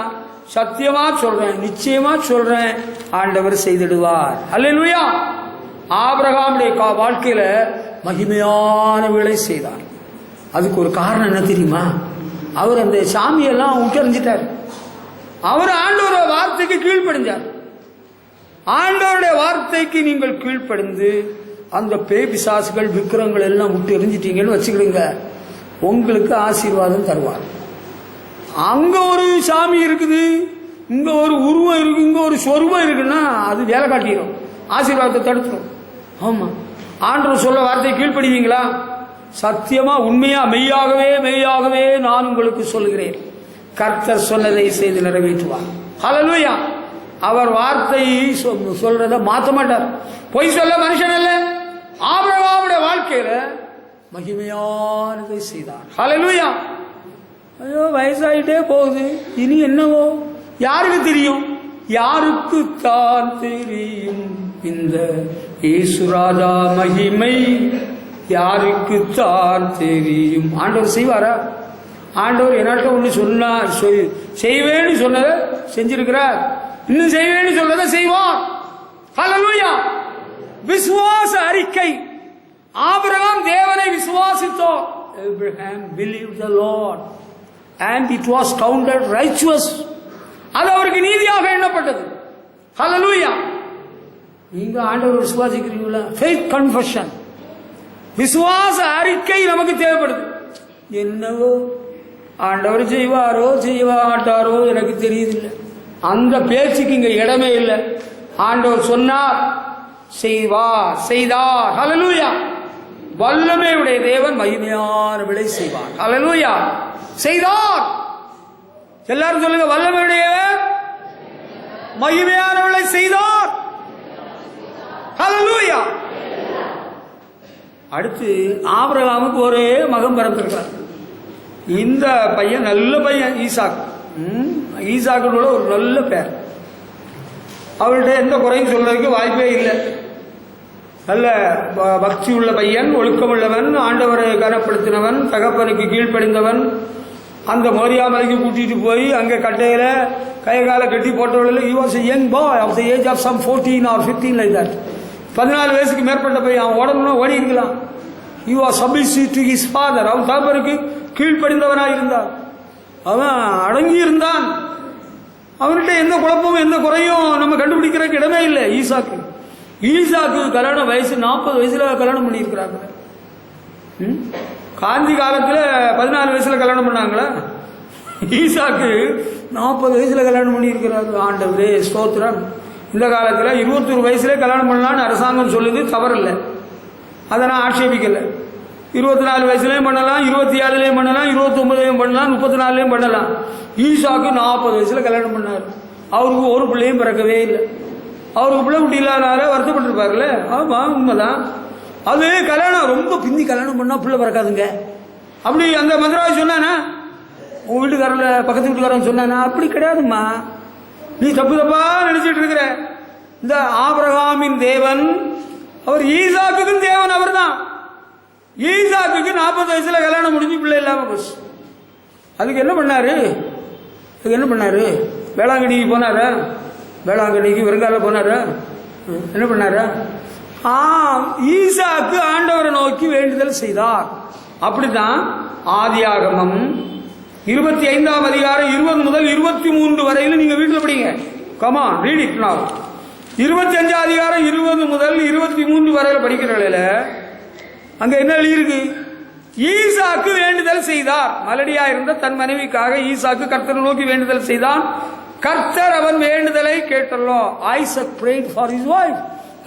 சத்தியமா சொல்றேன், நிச்சயமா சொல்றேன், ஆண்டவர் செய்திடுவார். ஹல்லேலூயா. ஆபிரகாமுடைய வாழ்க்கையில மகிமையான வேலை செய்தார். அதுக்கு ஒரு காரணம் என்ன தெரியுமா? அவர் அந்த சாமியெல்லாம் உட்டறிஞ்சிட்டார். அவர் ஆண்டவருடைய வார்த்தைக்கு கீழ்ப்படிஞ்சார். ஆண்டவருடைய வார்த்தைக்கு நீங்கள் கீழ்ப்படிந்து அந்த பேய் பிசாசுகள் விக்கிரங்கள் எல்லாம் விட்டு எரிஞ்சிட்டீங்கன்னு வச்சுக்கிடுங்க, உங்களுக்கு ஆசீர்வாதம் தருவார். அங்க ஒரு சாமி இருக்குது, இங்க ஒரு உருவம் இருக்கு, இங்க ஒரு சொருவம் இருக்குன்னா அது வேலை காட்டிடும். ஆசீர்வாதத்தை தடுத்துரும். ஆமா, ஆண்டவர் சொல்ல வார்த்தை கீழ்ப்படுவீங்களா? சத்தியமா, உண்மையா, மெய்யாகவே மெய்யாகவே நான் உங்களுக்கு சொல்கிறேன், கர்த்தர் சொன்னதை செய்து நிறைவேற்றுவார். ஹல்லேலூயா. அவர் வார்த்தை சொல்றத மாற்ற மாட்டார். பொய் சொல்ல மனுஷன் அல்ல. ஆபிரகாமுடைய வாழ்க்கையில மகிமையானதை செய்தார். ஹல்லேலூயா. ஐயோ, வயசாயிட்டே போகுது, இனி என்னவோ யாருக்கு தெரியும்? யாருக்கு தான் தெரியும் இந்த இயேசுராஜா மகிமை? யாருக்கு தான் தெரியும்? ஆண்டவர் செய்வாரா? ஆண்டவர் என்னாட்ட ஒண்ணு சொன்னார், செய்வேன்னு சொன்னதை செஞ்சிருக்கிறார். இன்னும் செய்வேன்னு சொன்னதை செய்வார். ஹல்லேலூயா. விசுவாச அறிக்கை. ஆபிரகாம் தேவனை விசுவாசித்தார். Abraham believed the Lord and it was counted righteous. அது அவருக்கு நீதியாக எண்ணப்பட்டது. ஹல்லேலூயா. நீங்க ஆண்டவரை விசுவாசிக்கிறீங்களா? faith confession, விசுவாச அறிக்கை நமக்கு தேவைப்படுது. என்னவோ ஆண்டவர் செய்வாரோ செய்ய மாட்டாரோ எனக்கு தெரியுதில்லை, அந்த பேச்சுக்கு இங்க இடமே இல்லை. ஆண்டவர் சொன்னார், செய்வார், செய்தார். ஹல்லேலூயா. வல்லமையுடைய தேவன் மகிமையான விலை செய்வார். ஹல்லேலூயா. செய்தார். எல்லாரும் சொல்லுங்க, வல்லமையுடைய மகிமையான விலை செய்தார். ஹல்லேலூயா. அடுத்து ஆபிரகாமுக்கு ஒரே மகன் பிறந்திருக்கிறார். இந்த பையன் நல்ல பையன், ஈசாக். ஈசாக்குள்ள ஒரு நல்ல பேர். அவர்கிட்ட எந்த குறையும் சொல்றதுக்கு வாய்ப்பே இல்லை. நல்ல பக்தி உள்ள பையன், ஒழுக்கம் உள்ளவன், ஆண்டவரை கனப்படுத்தினவன், தகப்பனுக்கு கீழ்ப்படிந்தவன். அந்த மோரியா மலைக்கு கூட்டிட்டு போய் அங்கே கட்டையில கைகால கட்டி போட்டவர்கள். he was a young boy of the age of some 14 or 15 like that. 14 வயசுக்கு மேற்பட்ட பையன். அவன் ஓடணும்னா ஓடி இருக்கலாம். he was submissive to his father. அவன் தகப்பனுக்கு கீழ்ப்படிந்தவனாக இருந்தான். அவன் அடங்கி இருந்தான். அவன்கிட்ட எந்த குழப்பமும் எந்த குறையும் நம்ம கண்டுபிடிக்கிறதுக்கு இடமே இல்லை. ஈசாக்கு கல்யாணம் வயசு 40 வயசுல கல்யாணம் பண்ணி இருக்கிறாங்க. காந்தி காலத்துல 14 வயசுல கல்யாணம் பண்ணாங்களா? ஈசாக்கு 40 வயசுல கல்யாணம் பண்ணி இருக்கிறாங்க. ஆண்டவரே ஸ்தோத்திரம். இந்த காலத்துல 21 வயசுல கல்யாணம் பண்ணலாம்னு அரசாங்கம் சொல்லுது, தவறில்லை, அதை நான் ஆட்சேபிக்கல. 24 வயசுலயும் பண்ணலாம், 27லயும் பண்ணலாம், 29லயும் பண்ணலாம், 34லயும் பண்ணலாம். ஈசாக்கு 40 வயசுல கல்யாணம் பண்ணார். அவருக்கு ஒரு பிள்ளையும் பிறக்கவே இல்லை. அவருக்கு பிள்ளை குட்டி இல்லாத வருத்தப்பட்டிருப்பாருல்ல. ஆமா, உண்மைதான். அது கல்யாணம் ரொம்ப பிந்தி கல்யாணம் பண்ணா பிள்ளை பிறக்காதுங்க. அப்படி அந்த மதுராவை சொன்னானா? உங்க வீட்டுக்காரல பக்கத்து வீட்டுக்காரன் சொன்னானா? அப்படி கிடையாதுமா, நீ தப்பு தப்பா நினைச்சிட்டு இருக்கிற. இந்த ஆபிரகாமின் தேவன் அவர் ஈசாக்குக்கும் தேவன் அவர் தான். ஈசாக்குக்கு 40 வயசுல கல்யாணம் முடிஞ்சு பிள்ளை இல்லாம போச்சு. அதுக்கு என்ன பண்ணாரு? வேளாங்கண்ணிக்கு போனாரு. வேளாங்கண்ணிக்கு வெறுங்கால போனாரு. என்ன பண்ணாரு? ஈசாக்கு ஆண்டவரை நோக்கி வேண்டுதல் செய்தார். அப்படித்தான் ஆதியாகமம் 25ஆம் அதிகாரம் 20 முதல் 23 வரையிலும் நீங்க வீட்டில் படிங்க. கமா ரீட் இட் நவ. 25 அதிகாரம் 20 முதல் 23 வரையில படிக்கிறவங்கள அங்க என்ன எழுதியிருக்கு? ஈசாக்கு வேண்டுதல் செய்தார். மலடியா இருந்த தன் மனைவிக்காக ஈசாக்கு கர்த்தரை நோக்கி வேண்டுதல் செய்தான். கர்த்தர் அவன் வேண்டுதலை கேட்டல்லோ. Isaac prayed for his wife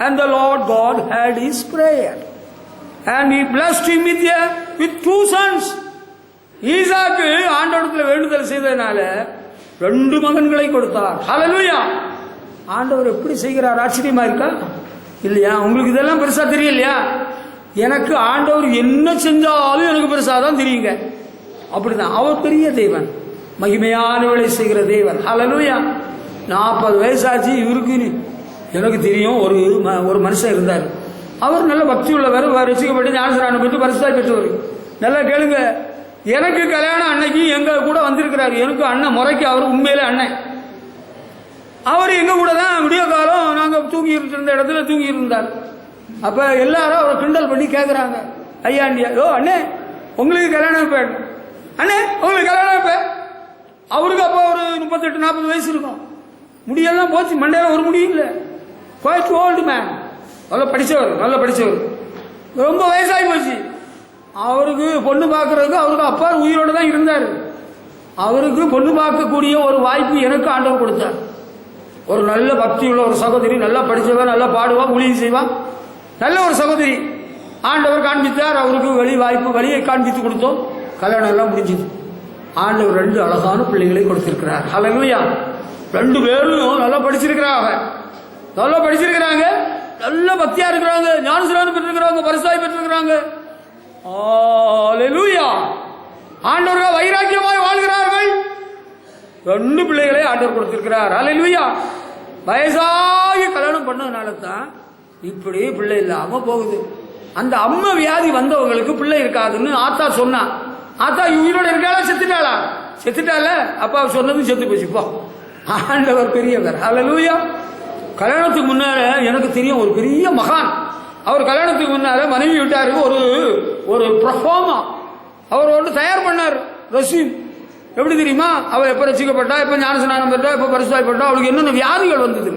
and the Lord God heard his prayer and he blessed him with 2 sons. ஈசாக்கு ஆண்டவரிடத்தில் வேண்டுதல் செய்ததனால 2 மகன்களை கொடுத்தார். ஹல்லேலூயா. ஆண்டவர் எப்படி செய்கிறார்? ஆச்சரியமா இருக்கா இல்லையா? உங்களுக்கு இதெல்லாம் பெருசா தெரியலையா? எனக்கு ஆண்டவர் என்ன செஞ்சாலும் எனக்கு பெருசா தான் தெரியுங்க. அப்படிதான் அவர் பெரிய தேவன், மகிமையான வேலை செய்கிற தேவன். ஹல்லேலூயா. 40 வயசாச்சு இவருக்கு. எனக்கு தெரியும், ஒரு மனுஷன் இருந்தார். அவர் நல்ல பக்தி உள்ளவர், ரசிக்கப்பட்டு ஞானஸ்நானம் பெற்று பரிசுத்தாய் பெற்றவர். நல்லா கேளுங்க, எனக்கு கல்யாணம் அன்னைக்கு எங்க கூட வந்திருக்கிறார். எனக்கு அண்ணன் முறைக்கு அவர் உண்மையிலே அண்ணன். அவர் எங்க கூட தான் விடிய காலம் நாங்க தூங்கி இருந்த இடத்துல தூங்கி இருந்தார். அப்ப எல்லாரும் அவரை கிண்டல் பண்ணி கேட்கிறாங்க, ஐயாண்டியா, யோ அண்ணே உங்களுக்கு கல்யாணம் வைப்ப, அண்ணே உங்களுக்கு கல்யாணம் வைப்ப. அவருக்கு அப்போ ஒரு 38-40 வயசு இருக்கும். முடியெல்லாம் போச்சு, மண்டையில ஒரு முடியும் இல்லை. குவைட் ஓல்டு மேன், நல்லா படிச்சவர், ரொம்ப வயசாகி போச்சு. அவருக்கு பொண்ணு பார்க்கறதுக்கு அவருக்கு அப்பா உயிரோடு தான் இருந்தார். அவருக்கு பொண்ணு பார்க்கக்கூடிய ஒரு வாய்ப்பு எனக்கு ஆண்டவர் கொடுத்தார். ஒரு நல்ல பக்தி உள்ள ஒரு சகோதரி, நல்லா படிச்சவா, நல்லா பாடுவா, ஊழியம் செய்வா, நல்ல ஒரு சகோதரி. ஆண்டவர் காண்பித்தார், அவருக்கு வழியை காண்பித்து கொடுத்தோம். கல்யாணம் எல்லாம் முடிஞ்சது. ஆண்டவர் 2 அழகான பிள்ளைகளை கொடுத்திருக்கிறார். ஹல்லேலூயா. 2 பேரும் நல்லா படிச்சிருக்கிறாங்க, நல்லா படிச்சிருக்கிறாங்க, நல்ல பக்தியா இருக்கிறாங்க, ஞானஸ்நானம் பெற்றிருக்கிறாங்க, பரிசாய் பெற்றிருக்கிறாங்க. ஹல்லேலூயா. ஆண்டவர்கள் வைராக்கியமாய் வாழ்கிறார்கள். 2 பிள்ளைகளை ஆண்டவர் கொடுத்திருக்கிறார். ஹல்லேலூயா. வயசாகி கல்யாணம் பண்ணதுனால தான் இப்படி பிள்ளை இல்லாம போகுது. அந்த அம்மா வியாதி வந்தவங்களுக்கு பிள்ளை இருக்காதுன்னு ஆத்தா சொன்னா. ஆத்தா உயிரோட இருக்காளா செத்துட்டாளா? செத்துட்டால. அப்பா சொன்னது செத்து போச்சு. போ, ஆண்டவர் பெரியவர். ஹல்லேலூயா. கல்யாணத்துக்கு முன்னால எனக்கு தெரியும் ஒரு பெரிய மகான். அவர் கல்யாணத்துக்கு முன்னால மனைவி விட்டாரு. ஒரு ப்ரொஃபார்மா அவர் ஒன்று தயார் பண்ணார். ரசீம் எப்படி தெரியுமா? அவள் எப்ப ரசிக்கப்பட்டா, எப்ப ஞானஸ்நானம் பெற்றா, எப்ப பரிசுத்தப்பட்டா, அவளுக்கு என்னென்ன வியாதிகள் வந்தது,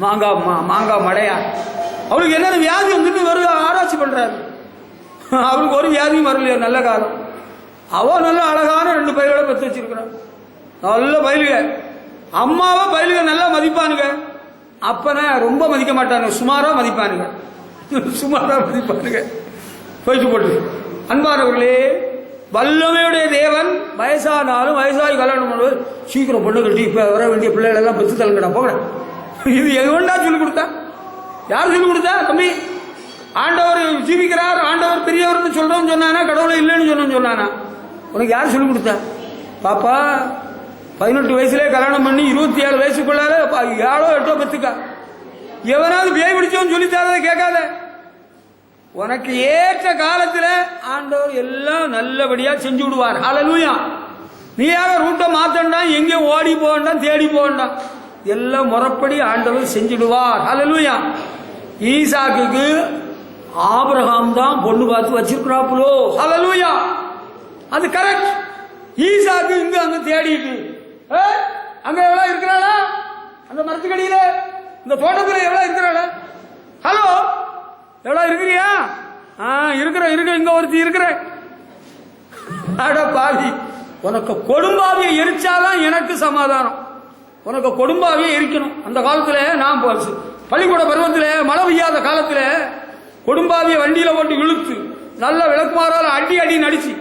மாங்காய் மடையா, அவளுக்கு என்னென்ன வியாதி வந்துட்டு வெறும் ஆராய்ச்சி பண்றாரு. அவளுக்கு ஒரு வியாதியும் வரலையா? நல்ல காலம். அவ நல்ல அழகான 2 பயிர்களை பெற்று வச்சிருக்கிறான். நல்ல பயிலுக. அம்மாவை பயிலுக நல்லா மதிப்பானுங்க. அப்பனை ரொம்ப மதிக்க மாட்டானுங்க, சுமாரா மதிப்பானுங்க. சுமாரா மதிப்பானுங்க. போயிட்டு போட்டு அன்பானவர்களே, வல்லமையுடைய தேவன் வயசானாலும் வயசாகி கல்யாணம் பண்ணுவது சீக்கிரம் பொண்ணு கட்டி இப்ப வர வேண்டிய பிள்ளைகள் எல்லாம் பெற்று தள்ளுங்கடா போக. இது எவன்டா சொல்லிக் கொடுத்தா? யார் சொல்லிக் கொடுத்தா? தம்பி, ஆண்டவர் ஜீவிக்கிறார், ஆண்டவர் பெரியவர்னு சொல்றோம்னு சொன்னானா? கடவுளை இல்லைன்னு சொன்னானா? உனக்கு யார் சொல்லிக் கொடுத்தா? பாப்பா 18 வயசுல கல்யாணம் பண்ணி 27 வயசுக்குள்ளார 7ஓ 8ஓ பெத்துக்கா. எவனாவது பேய் பிடிச்சவன் சொல்லித்தாரத கேட்காத. உனக்கு ஏற்ற காலத்துல ஆண்டவர் எல்லாம் நல்லபடியா செஞ்சு விடுவார். ஹல்லேலூயா. நீயாக ரூட்டை மாத்தண்டாம், எங்கேயும் ஓடி போகண்டாம், தேடி போகண்டாம், எல்லாம் முறைப்படி ஆண்டவர் செஞ்சிடுவார். ஹல்லேலூயா. ஈசாக்குக்கு ஆபிரகாம் தான் பொண்ணு பார்த்து வச்சிருக்கிறாப்புலோ. ஹல்லேலூயா. அது கரெக்ட். ஈசாக்கு இங்க அங்க தேடிட்டு அங்க எவ்வளவு இருக்கிறாளா? அந்த மரத்துக்கடியில, இந்த தோட்டத்துல எவ்வளவு இருக்கிறாளா? ஹலோ, எவ்வளவு இருக்கிறியா? இருக்கிற இங்க ஒருத்தி இருக்கிற. அட பாவி, உனக்கு கொடும்பாவியை எரிச்சாதான் எனக்கு சமாதானம். உனக்கு கொடும்பாவியை எரிக்கணும். அந்த காலத்துல நான் பள்ளிக்கூட பருவத்தில் மழை பெய்யாத காலத்துல கொடும்பாவிய வண்டியில போட்டு இழுத்து நல்ல விளக்குமாறால அடி நடிச்சு,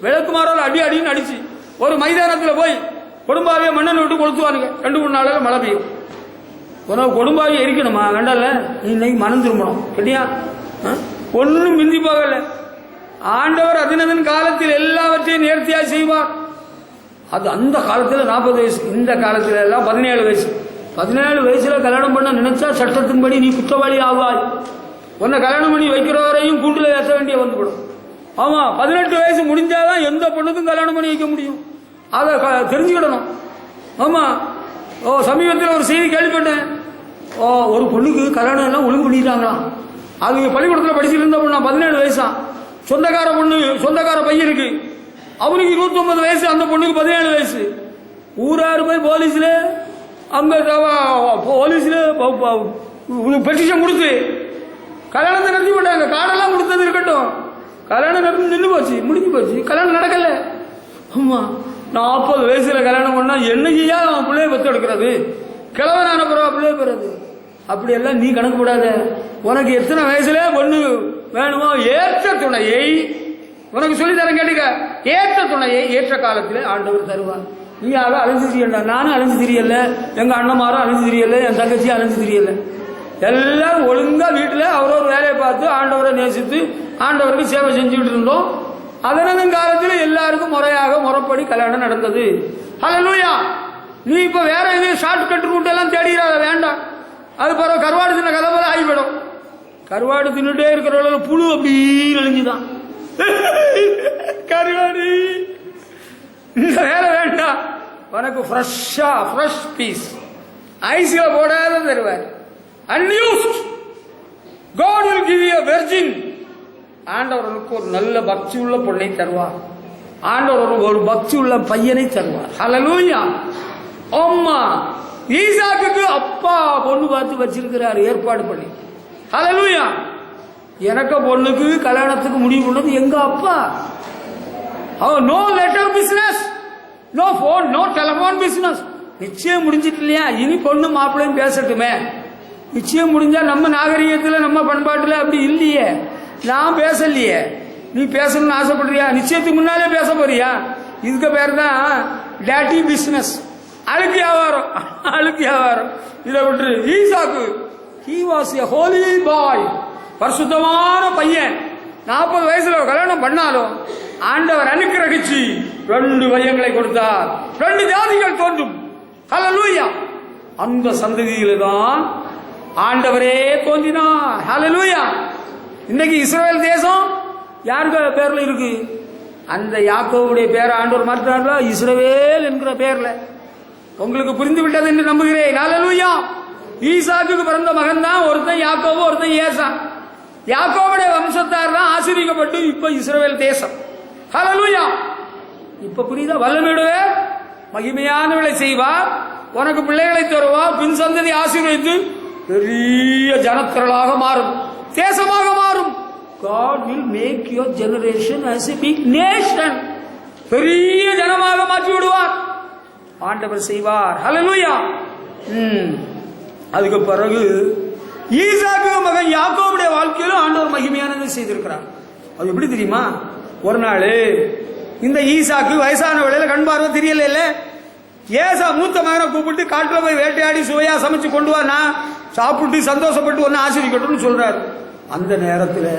விளக்குமாறால அடி நடிச்சு ஒரு மைதானத்துல போய் கொடும்பாவிய மண்ணன் விட்டு கொளுத்துவானுங்க. 2-3 நாளில் மழை பெய்யும். உனக்கு கொடும்பாவியை எரிக்கணுமா? கண்டல, நீ இன்னைக்கு மனம் திரும்பணும். கேட்டியா? ஒன்னும் மிந்தி போகல. ஆண்டவர் அதினதன் காலத்தில் எல்லாவற்றையும் நேர்த்தியா செய்வார். அது அந்த காலத்துல 40 வயசு, இந்த காலத்துல எல்லாம் 17 வயசு. 17 வயசுல கல்யாணம் பண்ண நினைச்சா சட்டத்தின்படி நீ குற்றவாளி ஆவாய். உன்னை கல்யாணம் பண்ணி வைக்கிறவரையும் கூண்டுல ஏற்ற வேண்டிய வந்துவிடும். ஆமா, 18 வயசு முடிஞ்சாதான் எந்த பொண்ணுக்கும் கல்யாணம் பண்ணி வைக்க முடியும். அதை தெரிஞ்சுக்கிடணும். ஆமா, சமீபத்தில் ஒரு செய்தி கேள்விப்பட்டேன். ஒரு பொண்ணுக்கு கல்யாணம் எல்லாம் ஒழுங்கு பண்ணிட்டாங்களாம். அது பள்ளிக்கூடத்தில் படிச்சுட்டு இருந்த பொண்ணு, 17 வயசா. சொந்தக்கார பொண்ணு, சொந்தக்கார பையனுக்கு, அவனுக்கு 29 வயசு, அந்த பொண்ணுக்கு 17 வயசு. ஊராரு போய் போலீஸ்ல அங்க போலீஸ்ல பெட்டிஷன் கொடுத்து கல்யாணத்தை நடத்தி போட்டாங்க. கார்டெல்லாம் கொடுத்தது இருக்கட்டும், கல்யாணம் நடந்து நின்று போச்சு, முடிஞ்சு போச்சு, கல்யாணம் நடக்கல. ஆமா, 40 வயசுல கல்யாணம் பண்ணா என்னையா அவன் பிள்ளைய பெற்று எடுக்கிறது? கிழவனான பிறவா பிள்ளைய பெறது? அப்படியெல்லாம் நீ கணக்கு போடாத. உனக்கு எத்தனை வயசுல பொண்ணு வேணுமோ ஏற்ற துணையை உனக்கு சொல்லித்தரேன், கேட்டுக்க. ஏற்ற துணையை ஏற்ற காலத்தில் ஆண்டவர் தருவார். நீ யாரும் அலைஞ்சு தெரியல, நானும் அலைஞ்சு தெரியல, எங்க அண்ணமாரும் அலைஞ்சு தெரியல, என் தங்கச்சியும் அலைஞ்சு தெரியல. எல்லாம் ஒழுங்கா வீட்டுல அவரோட வேலையை பார்த்து ஆண்டவரை நேசித்து ஆண்டவருக்கு சேவை செஞ்சுட்டு இருந்தோம். அதனதன் காலத்தில் எல்லாருக்கும் முறைப்படி கல்யாணம் நடந்தது. ஹல்லேலூயா. நீ இப்ப வேற எதுவும் ஷார்ட் கட் ரூட் எல்லாம் தேடிடாத, வேண்டாம். அது பிறகு கருவாடு தின்ன கதை போல ஆகிவிடும். கருவாடு தின்னுட்டே இருக்கிறவங்க புழு அப்படி நெளிஞ்சுதான். கருவாடு இந்த வேலை வேண்டாம். உனக்கு ஃப்ரெஷ்ஷா ஃப்ரெஷ் பீஸ் ஐஸ்ல போடாத தருவார். Unused God will give you a virgin. ஆண்டவருக்கு ஒரு நல்ல பக்தி உள்ள பொண்ணை தருவார். ஆண்டவர் ஒரு பக்தி உள்ள பையனை தருவார். ஹல்லேலூயா. அம்மா ஈசாக்குக்கு அப்பா பொண்ணு பார்த்து வச்சிருக்கிறார், ஏற்பாடு பண்ணி. ஹல்லேலூயா. எனக்கு பொண்ணுக்கு கல்யாணத்துக்கு முடிவு பண்ணது எங்க அப்பா. No letter business, no phone, no telephone business, நிச்சயம் முடிஞ்சிட்டு இல்லையா, இனி பொண்ணு மாப்பிள்ளையும் பேசட்டுமே. நிச்சயம் முடிஞ்சா நம்ம நாகரிகத்தில் நம்ம பண்பாட்டில் அப்படி இல்லையே. நான் பேசலையே, நீ பேசணும்னு ஆசைப்படுறியா? நிச்சயத்துக்கு முன்னாலே பேச போறியா? இதுக்கு பேர் தான் டேட்டி பிசினஸ், அழுக்கு வியாபாரம். அழுக்கு வியாபாரம் இதை விட்டு ஈசாக்கு he was a holy boy, பரிசுத்தமான பையன். 40 வயசுல கல்யாணம் பண்ணாலும் ஆண்டவர் அனுக்கிரகிச்சு 2 பையன்களை கொடுத்தார். 2 ஜாதிகள் தோன்றும். ஹல்லேலூயா. அந்த சந்ததியில தான் ஆண்டவரே தோன்றினார். ஹல்லேலூயா. இன்னைக்கு இஸ்ரவேல் தேசம் யாருங்க பேர்ல இருக்கு? அந்த யாக்கோவுடைய பேரை ஆண்டவர் மாற்றினார்ல, இஸ்ரவேல் என்கிற பேர்ல. உங்களுக்கு புரிந்து விட்டது என்று நம்புகிறேன். ஹல்லேலூயா. ஈசாக்குக்கு பிறந்த மகன் தான் ஒருத்தன் யாக்கோபு, ஒருத்தன் ஏசா. யாக்கோவுடைய வம்சத்தார் தான் ஆசீர்வதிக்கப்பட்டு இப்ப இஸ்ரவேல் தேசம். ஹல்லேலூயா. இப்ப புரியுதா? வல்லமையுடைய மகிமையானவளை செய்வார், உனக்கு பிள்ளைகளை தருவார், பின் சந்ததி ஆசீர்வதித்து பெரிய ஜனத்திரளாக மாறும், தேசமாக மாறும். God will make your generation as a big nation. பெரிய ஜனமாக மாற்றி விடுவார், ஆண்டவர் செய்வார். ஹல்லேலூயா. அதுக்கு பிறகு ஈசாக்கு மகன் யாக்கோபுடைய வாழ்க்கையிலும் ஆண்டவர் மகிமையானதை செய்திருக்கிறார். அது எப்படி தெரியுமா? ஒரு நாள் இந்த ஈசாக்கு வயசான வேளையில கண் பார்வை தெரியல. ஏசா மூத்த மகனை கூப்பிட்டு காட்டுல போய் வேட்டையாடி சுவையா சமைச்சு கொண்டு வா, நான் சாப்பிட்டு சந்தோஷப்பட்டு ஒன்னு ஆசீர்வதிக்கட்டும்னு சொல்றாரு. அந்த நேரத்தில்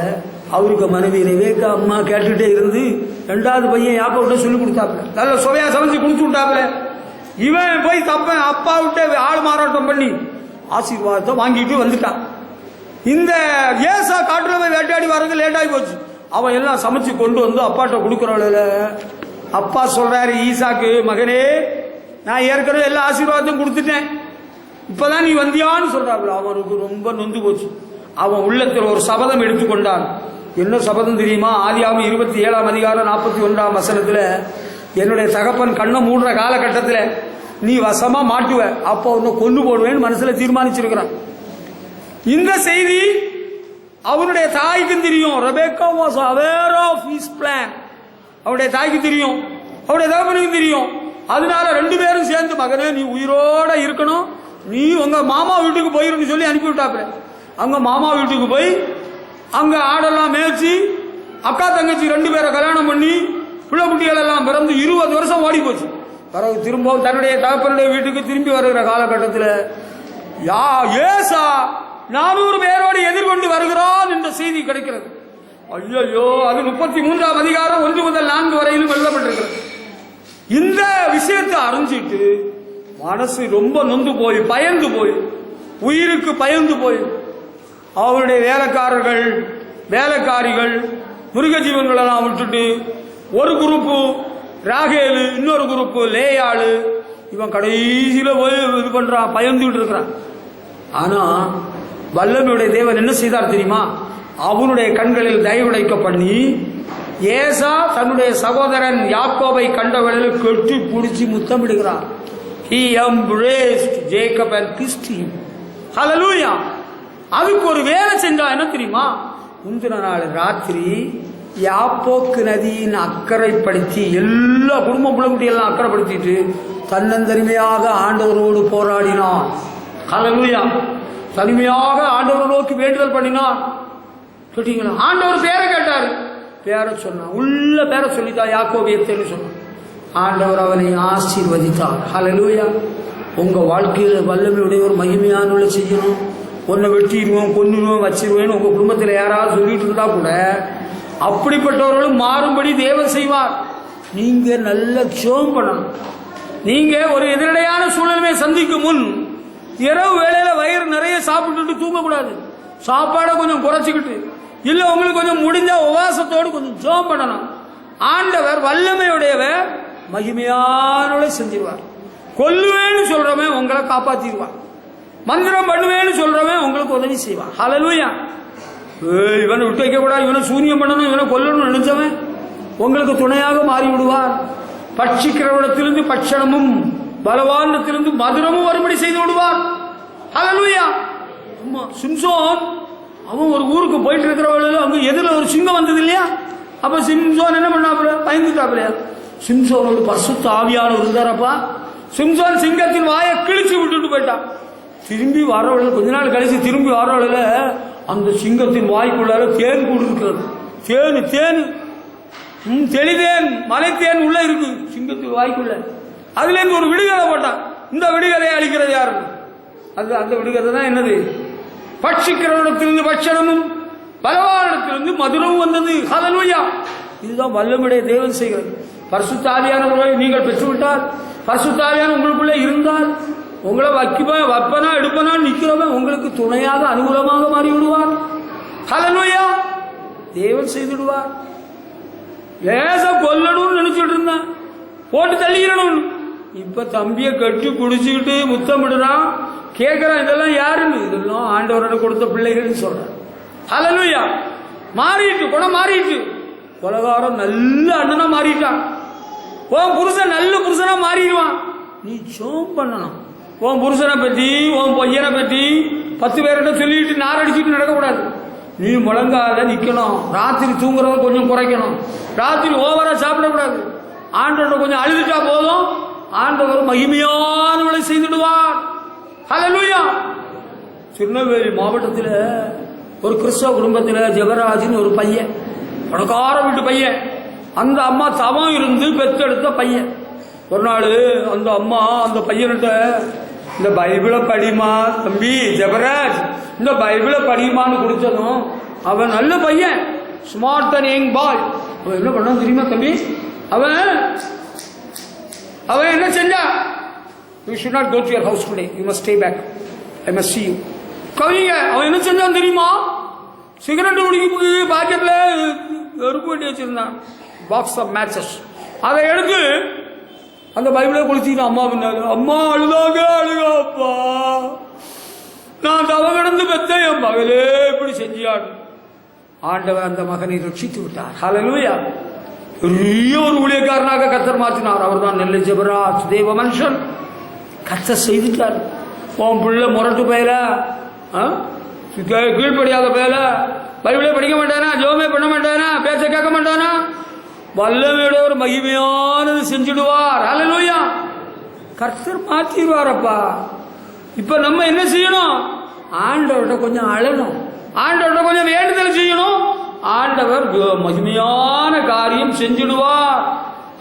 அவருக்கு மனைவி ரெபேக்கா அம்மா கேட்டுட்டே இருந்து 2வது பையன் யாக்கோவிட்ட சொல்லி கொடுத்தாப்புல, நல்ல சுவையா சமைச்சு கொடுத்து விட்டாப்புல. இவன் போய் தப்ப அப்பா விட்டு ஆள் மாறாட்டம் பண்ணி ஆசீர்வாதத்தை வாங்கிட்டு வந்துட்டான். இந்த ஏசா காட்டுல போய் வேட்டையாடி வர்றது லேட் ஆகி போச்சு. அவன் எல்லாம் சமைச்சு கொண்டு வந்து அப்பாட்ட கொடுக்கறவள அப்பா சொல்றாரு, ஈசாக்கு மகனே, நான் ஏற்கனவே எல்லா ஆசீர்வாதத்தையும் கொடுத்துட்டேன், இப்பதான் நீ வந்தியான்னு சொல்றாப்புல. அவனுக்கு ரொம்ப நொந்து போச்சு. அவன் உள்ளத்தில் ஒரு சபதம் எடுத்துக்கொண்டான். என்ன சபதம் தெரியுமா? ஆதியாகமம் 27ஆம் அதிகாரம் 41ஆம் வசனத்துல, என்னுடைய தகப்பன் கண்ணை மூடுற காலகட்டத்தில் நீ வசமா மாட்டுவ, அப்போ உன்னை கொண்டு போடுவேன்னு மனசுல தீர்மானிச்சிருக்கிறான். இந்த செய்தி அவனுடைய தாய்க்கும் தெரியும். Rebecca was aware of his plan. அவனுடைய தாய்க்கு தெரியும், அவனுடைய தகப்பனுக்கு தெரியும். அதனால 2 பேரும் சேர்ந்து, மகனே நீ உயிரோட இருக்கணும், நீ உங்க மாமா வீட்டுக்கு போயிருன்னு சொல்லி அனுப்பிவிட்டாப்புல. அங்க மாமா வீட்டுக்கு போய் அங்க ஆடெல்லாம் மேய்ச்சி அக்கா தங்கச்சி 2 பேரை கல்யாணம் பண்ணி பிள்ளை குட்டிகள் எல்லாம் பிறந்து 20 வருஷம் ஓடி போச்சு. பிறகு திரும்பவும் தன்னுடைய தகப்பனுடைய வீட்டுக்கு திரும்பி வருகிற காலகட்டத்தில் ஏசா 400 பேரோடு எதிர்கொண்டு வருகிறான் என்ற செய்தி கிடைக்கிறது. ஐயோ, அது 33ஆம் அதிகாரம் 1 முதல் 4 வரையிலும் எழுதப்பட்டிருக்கிறது. இந்த விஷயத்தை அறிஞ்சிட்டு மனசு ரொம்ப நொந்து போய், பயந்து போய், உயிருக்கு பயந்து போய், அவருடைய வேலைக்காரர்கள் வேலைக்காரிகள் மிருக ஜீவன்கள் எல்லாம் விட்டுட்டு ஒரு குரூப்பு ராகேலு, இன்னொரு குரூப்பு லேயாளு, இவன் கடைசியில போய் இது பண்றான், பயந்துகிட்டு இருக்கிறான். ஆனா வல்லமையுடைய தேவன் என்ன செய்தார் தெரியுமா? அவனுடைய கண்களில் தயவுடைக்க பண்ணி ஏசா தன்னுடைய சகோதரன் யாக்கோபை கண்டவர்களில் கெட்டி பிடிச்சி முத்தமிடுகிறான். He embraced Jacob and kissed him. Hallelujah. அதுக்கு ஒரு வேலை செஞ்சா என்ன தெரியுமா? முந்தின நாள் ராத்திரி யாப்போக்கு நதியின் அக்கறைப்படுத்தி எல்லா குடும்ப புலங்குட்டி எல்லாம் அக்கறைப்படுத்திட்டு தன்னந்தனிமையாக ஆண்டவரோடு போராடினான். ஹல்லேலூயா. தனிமையாக ஆண்டவரை நோக்கி வேண்டுதல் பண்ணினான். கேட்டீங்களா? ஆண்டவர் பேரை கேட்டாரு, பேரை சொன்னான், உள்ள பேரை சொல்லித்தான் யாக்கோபியத்தேன்னு சொன்னான். ஆண்டவர் அவனை ஆசீர்வதித்தார். ஹல்லேலூயா. உங்க வாழ்க்கையில வல்லமையுடைய ஒரு மகிமையானவளை செய்யணும், ஒன்னை வெட்டிடுவோம் கொன்னுடுவோம் வச்சிருவேன்னு உங்க குடும்பத்தில் யாராவது சொல்லிட்டு இருந்தா கூட அப்படிப்பட்டவர்களும் மாறும்படி தேவன் செய்வார். நீங்க நல்ல ஜெபம் பண்ணணும். நீங்க ஒரு எதிரடையான சூழ்நிலையை சந்திக்கும் முன் இரவு வேளையில வயிறு நிறைய சாப்பிட்டுட்டு தூங்கக்கூடாது. சாப்பாடை கொஞ்சம் குறைச்சிக்கிட்டு, இல்ல உங்களுக்கு கொஞ்சம் முடிஞ்ச உபவாசத்தோடு கொஞ்சம் ஜெபம் பண்ணணும். ஆண்டவர் வல்லமையுடையவர் மகிமையானவளை செஞ்சிருவார். கொல்லுவேன்னு சொல்றவன் உங்களை காப்பாத்திடுவார். மந்திரம் பண்ணுவேன்னு சொல்றவன் உங்களுக்கு உதவி செய்வான். ஹல்லேலூயா. இவனை விட்டு வைக்க கூடாது, இவனை சூனியம் பண்ணணும், இவனை கொல்லணும்னு நினைச்சவன் உங்களுக்கு துணையாக மாறி விடுவார். பட்சிக்கிறவனத்திலிருந்து பட்சணமும் பலவானத்திலிருந்து மதுரமும் வரும்படி செய்து விடுவார். ஹல்லேலூயா. சிம்சோன் அவன் ஒரு ஊருக்கு போயிட்டு இருக்கிறவர்கள் அங்க எதிரில் ஒரு சிங்கம் வந்தது இல்லையா? அப்ப சிம்சோன் என்ன பண்ணாப்புல? பயந்துட்டாப்புலையா? சிம்சோனோடு பரிசுத்த ஆவியானவர் இருந்தாரப்பா. சிம்சோன் சிங்கத்தின் வாயை கிழிச்சு விட்டுட்டு போயிட்டான். திரும்பி வரவழில் கொஞ்ச நாள் கழிச்சு திரும்பி வரவழில் அந்த சிங்கத்தின் வாய்க்குள்ளார தேன் கூடு இருக்கிறது. தேனு தெளிதேன் மலை தேன் உள்ள இருக்கு சிங்கத்தின் வாய்க்குள்ள. அதுல இருந்து ஒரு விடுகதை போட்டான். இந்த விடுகதையை அளிக்கிறது யாரு? அது அந்த விடுகதை தான் என்னது? பட்சிக்கிறவரிடத்திலிருந்து பட்சணமும் பலவானிடத்திலிருந்து மதுரமும் வந்தது. ஹல்லேலூயா! இதுதான் வல்லமையுடைய தேவன் செய்கிறது. பரிசுத்த ஆவியானவரை நீங்கள் பெற்றுவிட்டால், பரிசுத்த ஆவியான உங்களுக்குள்ளே இருந்தால், உங்களை வப்பனா எடுப்பனா நிக்கிறவன் உங்களுக்கு துணையாக அனுகூலமாக மாறி விடுவார். ஹல்லேலூயா! தேவன் செய்துடுவார். லேச கொல்லணும்னு நினைச்சிட்டு இருந்தான், போட்டு தள்ளிடணும். இப்ப தம்பியை கட்டி குடிச்சுக்கிட்டு முத்தமிடுறான். கேட்கிறான், இதெல்லாம் யாருன்னு? இதெல்லாம் ஆண்டவரோட கொடுத்த பிள்ளைகள் சொல்றான். ஹல்லேலூயா! மாறிட்டு குணம் மாறிட்டு, கொலகாரம் நல்ல அண்ணனா மாறிட்டான். உன் புருஷன் நல்ல புருஷனா மாறிடுவான். நீ சோம் பண்ணணும். உன் புருஷனை பற்றி உன் பையனை பற்றி 10 பேர்கிட்ட சொல்லிட்டு நாரடிச்சுட்டு நடக்கக்கூடாது. நீ முழங்கால நிக்கணும். ராத்திரி தூங்குறத கொஞ்சம் குறைக்கணும். ராத்திரி ஓவரா சாப்பிடக்கூடாது. ஆண்டவர் கொஞ்சம் அழுதுட்டா போதும், ஆண்டவர் மகிமையானவளை செய்துடுவார். ஹல்லேலூயா! திருநெல்வேலி மாவட்டத்தில் ஒரு கிறிஸ்தவ குடும்பத்தில் ஜெபராஜின்னு ஒரு பையன், பணக்கார வீட்டு பையன். அந்த அம்மா தவம் இருந்து பெற்றெடுத்த பையன். ஒரு நாள் அந்த அம்மா அந்த பையன்கிட்ட, இந்த பைபிளை படிமா தம்பி ஜெபராஜ், இந்த பைபிளை படிமான்னு கொடுத்ததும் அவன் நல்ல பையன், ஸ்மார்ட் அண்ட் யங் பாய். அவன் என்ன பண்ணான் தெரியுமா தம்பி? அவன் என்ன செஞ்சா? You should not go to your house today. You must stay back. I must see you. கவிங்க அவன் என்ன செஞ்சான் தெரியுமா? சிகரெட் குடிக்க பாக்கெட்ல வெறுப்பு வெட்டி வச்சிருந்தான், பாக்ஸ் ஆஃப் மேட்சஸ். அதை எடுத்து அந்த பைபிளை குளிச்சுக்கிட்டு அம்மா பின்னாரு. அம்மா அழுதாக அழுகாப்பா, நான் தவ கிடந்து பெத்த என் மகளே இப்படி செஞ்சியான். ஆண்டவர் அந்த மகனை ரட்சித்து விட்டார். ஹல்லேலூயா! பெரிய ஒரு ஊழியக்காரனாக கர்த்தர் மாற்றினார். அவர் தான் நெல்லை ஜெபராஜ் தேவ மனுஷன். கர்த்தர் செய்துட்டார். உன் பிள்ளை முரட்டு பயல, கீழ்படியாத பயல, பைபிளே படிக்க மாட்டானா, ஜோமே பண்ண மாட்டானா, பேச்ச கேட்க மாட்டானா, வல்லமையோட ஒரு மகிமையானது செஞ்சுடுவார். ஹல்லேலூயா! கர்த்தர் மாற்றிடுவாரப்பா. இப்ப நம்ம என்ன செய்யணும்? ஆண்டவர்கிட்ட கொஞ்சம் அழணும், ஆண்டவர்கிட்ட கொஞ்சம் வேண்டுதல் செய்யணும். ஆண்டவர் மகிமையான காரியம் செஞ்சிடுவார்.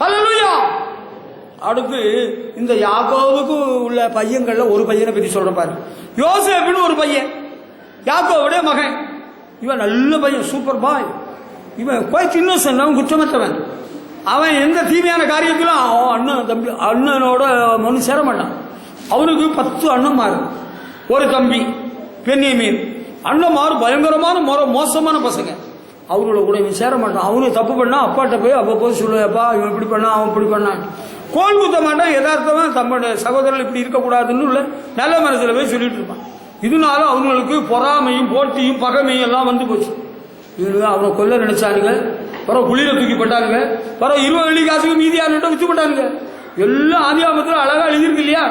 ஹல்லேலூயா! அடுத்து இந்த யாக்கோவுக்கு உள்ள பையன்கள்ல ஒரு பையனை பற்றி சொல்ற பாரு. யோசேப்புன்னு ஒரு பையன், யாக்கோவுடைய மகன். இவன் நல்ல பையன், சூப்பர் பாய். இவன் குவைட் இன்னோசன்ட், அவன் குற்றமற்றவன். அவன் எந்த தீமையான காரியத்திலும் அவன் அண்ணன் தம்பி அண்ணனோட ஒன்று சேர மாட்டான். அவனுக்கு 10 அண்ணன்மார், ஒரு தம்பி பென்யமீன். அண்ணன்மார் பயங்கரமான மோசமான பசங்க. அவங்களோட கூட இவன் சேர மாட்டான். அவனுக்கு தப்பு பண்ணா அப்பாட்ட போய் அப்போ போய் சொல்லுவேப்பா, இவன் இப்படி பண்ணா அவன் இப்படி பண்ணான். கோல் குத்த மாட்டான். யதார்த்தமா தம்மோட சகோதரர்கள் இப்படி இருக்கக்கூடாதுன்னு உள்ள நல்ல மனசுல போய் சொல்லிட்டு இருப்பான். இதனால அவங்களுக்கு பொறாமையும் போட்டியும் பகைமையும் எல்லாம் வந்து போச்சு. இவங்க அவனை கொல்ல நினைச்சானுங்க. பிறகு குளிர தூக்கி போட்டானுங்க. பிறகு 20 வெள்ளி காசுக்கு மீதியானுட்ட வித்து போட்டானுங்க. எல்லாம் ஆதியாமத்தில் அழகா எழுதியிருக்கு இல்லையா?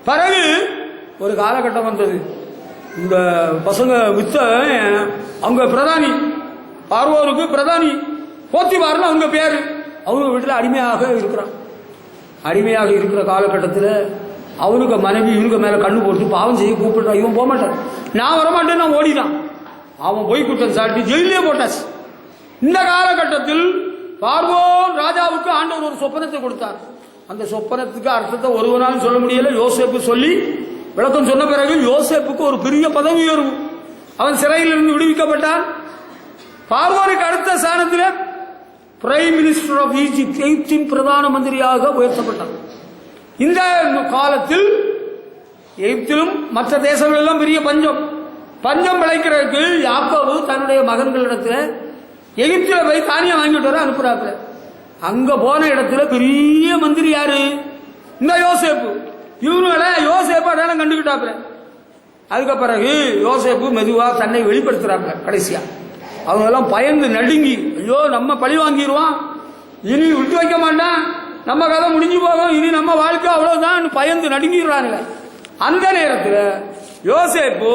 பிறகு ஒரு காலகட்டம் வந்தது. இந்த பசங்க வித்த அவங்க பிரதானி, பார்வோருக்கு பிரதானி போத்திபார்னு அவங்க பேரு. அவங்க வீட்டில் அடிமையாக இருக்கிறான். அடிமையாக இருக்கிற காலகட்டத்தில் அவனுக்கு மனைவி இவனுக்கு மேல கண்ணு போட்டு பாவம் செய்ய கூப்பிடுறான். இவன் போக மாட்டான். நான் வரமாட்டேன், நான் ஓடினான். அவன் போய் குற்றம் சாட்டி ஜெயிலே போட்டாச்சு. இந்த காலகட்டத்தில் பார்வோன் ராஜாவுக்கு ஆண்டவர் ஒரு சொப்பனத்தை கொடுத்தார். அந்த சொப்பனத்துக்கு அர்த்தத்தை ஒருவனாலும் சொல்ல முடியல. யோசேப்பு சொல்லி விளக்கம் சொன்ன பிறகு யோசேப்புக்கு ஒரு பெரிய பதவி உயர்வு. அவன் சிறையிலிருந்து விடுவிக்கப்பட்டான். பார்வோனுக்கு அடுத்த ஸ்தானத்தில் பிரைம் மினிஸ்டர் ஆஃப் ஈஜிப்ட், எகிப்தின் பிரதான மந்திரியாக உயர்த்தப்பட்டான். இந்த காலத்தில் எகிப்திலும் மற்ற தேசங்களெல்லாம் பெரிய பஞ்சம் விளைக்கிறதுக்கு யாக்கோபு தன்னுடைய மகன்களிடத்தில் எகிப்தில போய் தானியம் வாங்கிட்டு வர அனுப்புறாப்புல. அங்க போன இடத்துல பெரிய மந்திரி யாரு? இந்த யோசேப்பு. இவனுங்களை யோசேப்பு அடையாளம் கண்டுகிட்டாப்புல. அதுக்கு பிறகு யோசேப்பு மெதுவா தன்னை வெளிப்படுத்துறாப்புல. கடைசியா அவங்க எல்லாம் பயந்து நடுங்கி, ஐயோ நம்ம பழி வாங்கிடுவான், இனி விட்டு வைக்க மாட்டான், நம்ம கதை முடிஞ்சு போகும், இனி நம்ம வாழ்க்கை அவ்வளவுதான் பயந்து நடுங்கிடுறாங்க. அந்த நேரத்தில் யோசேப்பு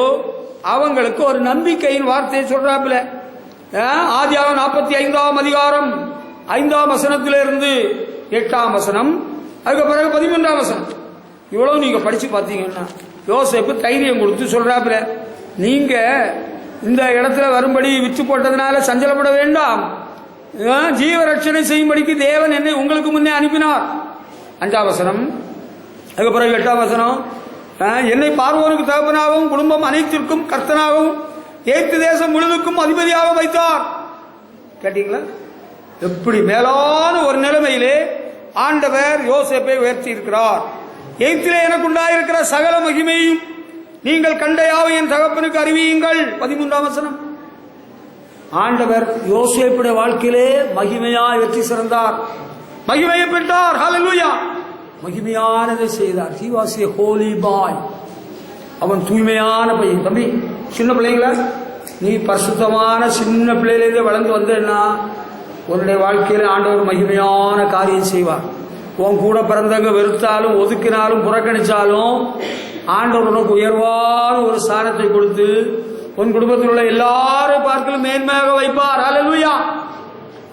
அவங்களுக்கு ஒரு நம்பிக்கையின் வார்த்தையை சொல்றாப்புல. ஆதியாகமம் 45ஆம் அதிகாரம் 5ஆம் வசனத்திலிருந்து 8ஆம் வசனம், அதுக்கு பிறகு 13ஆம் வசனம். இவ்வளவு நீங்க படிச்சு பார்த்தீங்கன்னா யோசேப்பு தைரியம் கொடுத்து சொல்றாப்புல, நீங்க இந்த இடத்துல வரும்படி விற்று போட்டதுனால சஞ்சலப்பட வேண்டாம், ஜீவ ரட்சணை செய்யும்படிக்கு தேவன் என்னை உங்களுக்கு முன்னே அனுப்பினார். 5ஆம் வசனம். அதுக்கு பிறகு 8ஆம் வசனம், என்னை பார்வோனுக்கு தகப்பனாகவும் குடும்பம் அனைத்திற்கும் கர்த்தனாகவும் எகிப்து தேசம் முழுவதுக்கும் அதிபதியாக வைத்தார். கேட்டீங்களா? எப்படி மேலான ஒரு நிலைமையிலே ஆண்டவர் யோசேப்பை உயர்த்தி இருக்கிறார். எகிப்திலே எனக்கு உண்டாயிருக்கிற சகல மகிமையும் நீங்கள் கண்ட யாவை என் தகப்பனுக்கு அறிவியுங்கள். 13ஆம் வசனம். ஆண்டவர் யோசேப்புடைய வாழ்க்கையிலே மகிமையாய் வெற்றி சிறந்தார், மகிமையை பெற்றார். ஹல்லேலூயா. மகிமையானதை செய்தார். He was a holy boy. அவன் தூய்மையான பையன். தம்பி, சின்ன பிள்ளைங்களா, நீ பரிசுத்தமான சின்ன பிள்ளையிலேருந்து வளர்ந்து வந்தேன்னா உன்னுடைய வாழ்க்கையில ஆண்டவர் மகிமையான காரியம் செய்வார். உன் கூட பிறந்தவங்க வெறுத்தாலும் ஒதுக்கினாலும் புறக்கணிச்சாலும் ஆண்டவர் உனக்கு உயர்வான ஒரு ஸ்தானத்தை கொடுத்து உன் குடும்பத்தில் உள்ள எல்லாரும் பார்க்கலும் மேன்மையாக வைப்பார். ஹல்லேலூயா.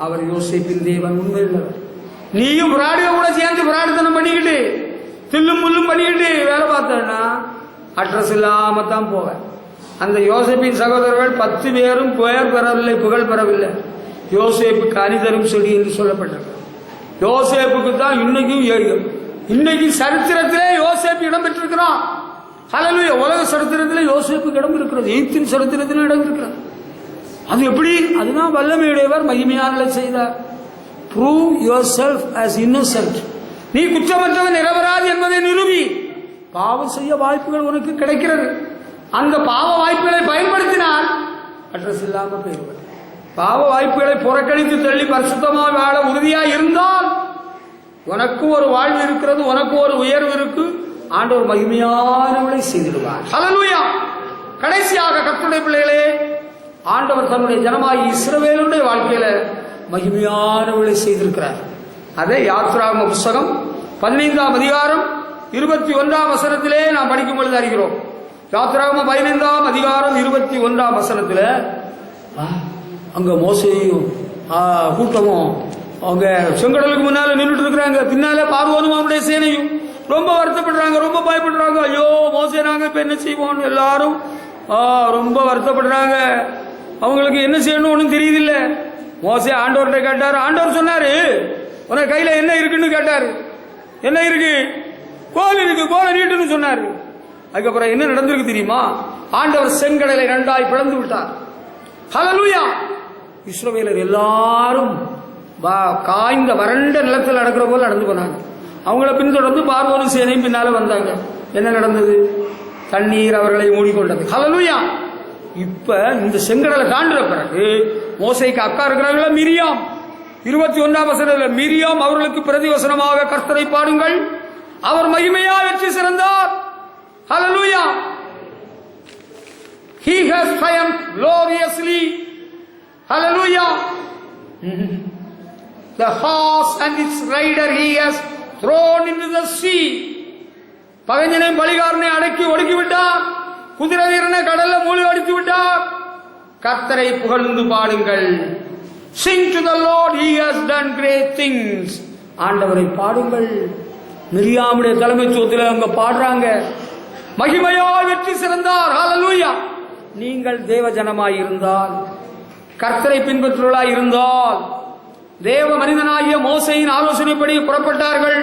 அவர் யோசேப்பின் தேவன், உண்மையுள்ளவர். நீயும் பிராடிய கூட சேர்ந்து பிராடித்தனம் பண்ணிக்கிட்டு தில்லும் முள்ளும் பண்ணிக்கிட்டு வேலை பார்த்தேன்னா அட்ரஸ் இல்லாம தான் போவேன். அந்த யோசேப்பின் சகோதரர்கள் 10 பேரும் பெயர் பெறவில்லை, புகழ் பெறவில்லை. யோசேப்புக்கு அணிதரும் செடி என்று சொல்லப்பட்டது. யோசேப்புக்கு தான் இன்னைக்கு சரித்திரத்திலே யோசேப்பு இடம் பெற்றிருக்கிறான். ஹல்லேலூயா. உலக சரித்திரத்திலே யோசேப்புக்கு இடம் இருக்கிறது, எகிப்தின் சரித்திரத்திலே இடம் இருக்கிறது. அது எப்படி? அதுதான் வல்லமையுடையவர் மகிமையானதை செய்தார். Prove yourself as innocent. நீ குற்றமற்றவன் நிரபராதி என்பதை நிரூபி. பாவம் செய்ய வாய்ப்புகள் உனக்கு கிடைக்கிறது. அந்த பாவ வாய்ப்புகளை பயன்படுத்தினால் அட்ரஸ் இல்லாம போயிருவார். பாவ வாய்ப்புகளை புறக்கணித்து தள்ளி பரிசுத்தமாக வாழ உறுதியாக இருந்தால் உனக்கு ஒரு வாழ்வு இருக்கிறது, உனக்கு ஒரு உயர்வு இருக்கு. ஆண்டவர் மகிமையானவளை செய்திடுவார். ஹல்லேலூயா. கடைசியாக கர்த்தருடைய பிள்ளைகளே, ஆண்டவர் தன்னுடைய ஜனமாகி இஸ்ரவேலுடைய வாழ்க்கையில மகிமையானவளை செய்திருக்கிறார். அதை யாத்ராகம புஸ்தகம் 15ஆம் அதிகாரம் 21ஆம் வசனத்திலே நாம் படிக்கும் பொழுது அறிகிறோம். யாத்ராகம 15ஆம் அதிகாரம் 21ஆம் வசனத்தில் அங்க மோசேயும் கூட்டமும் அவங்க செங்கடலுக்கு முன்னால நின்றுட்டு இருக்கிறாங்க. பின்னால பார்வோனும் அவனுடைய சேனையும் ரொம்ப வருத்தப்படுறாங்க, ரொம்ப பயப்படுறாங்க. ஐயோ மோசே, நாங்க இப்ப என்ன செய்வோம்? எல்லாரும் ரொம்ப வருத்தப்படுறாங்க. அவங்களுக்கு என்ன செய்யணும் ஒன்றும் தெரியுதில்ல. மோசே ஆண்டவர்கிட்ட கேட்டாரு. ஆண்டவர் சொன்னாரு, உனக்கு கையில என்ன இருக்குன்னு கேட்டாரு. என்ன இருக்கு? கோல் இருக்கு, கோலை நீட்டுன்னு சொன்னாரு. அதுக்கப்புறம் என்ன நடந்திருக்கு தெரியுமா? ஆண்டவர் செங்கடலை 2ஆய் பிளந்து விட்டார். ஹல்லேலூயா. இஸ்ரவேலர் எல்லாரும் காய்ந்த வறண்ட நிலத்தில் நடக்கிற போல நடந்து போனாங்க. அவங்கள பின்தொடர்ந்து பார்வோனும் சேனையும் பின்னால வந்தாங்க. என்ன நடந்தது? தண்ணீர் அவர்களை மூடிக்கொண்டது. ஹல்லேலூயா. இப்ப இந்த செங்கடலை தாண்டுற பிறகு மோசேக்கு அக்கா இருக்கிறாங்களா மிரியாம். 21ஆம் வசனத்தில் மிரியாம் அவர்களுக்கு பிரதிவசனமாக கர்த்தரை பாடுங்கள், அவர் மகிமையா வெற்றி சிறந்தார். ஹல்லேலூயா. He has triumphed gloriously. Hallelujah. The horse and its rider he has thrown into the sea. பகைஞனை பலிகாரனை அடக்கி ஒடுக்கி விட்டார். குதிரை வீரனை கடல்ல மூழ்கி அடித்து விட்டார். கர்த்தரை புகழ்ந்து பாடுங்கள். Sing to the Lord, he has done great things. ஆண்டவரை பாடுங்கள். மிரியாமுடைய தலைமைத்துவத்தில் அங்க பாடுறாங்க, மகிமையாய் வெற்றி சிறந்தார். ஹல்லேலூயா. நீங்கள் தேவ ஜனமாய் இருந்தால், கர்த்தரை பின்பற்றுவர்களாய் இருந்தால், தேவ மனிதனாகிய மோசேயின் ஆலோசனைப்படி புறப்பட்டார்கள்.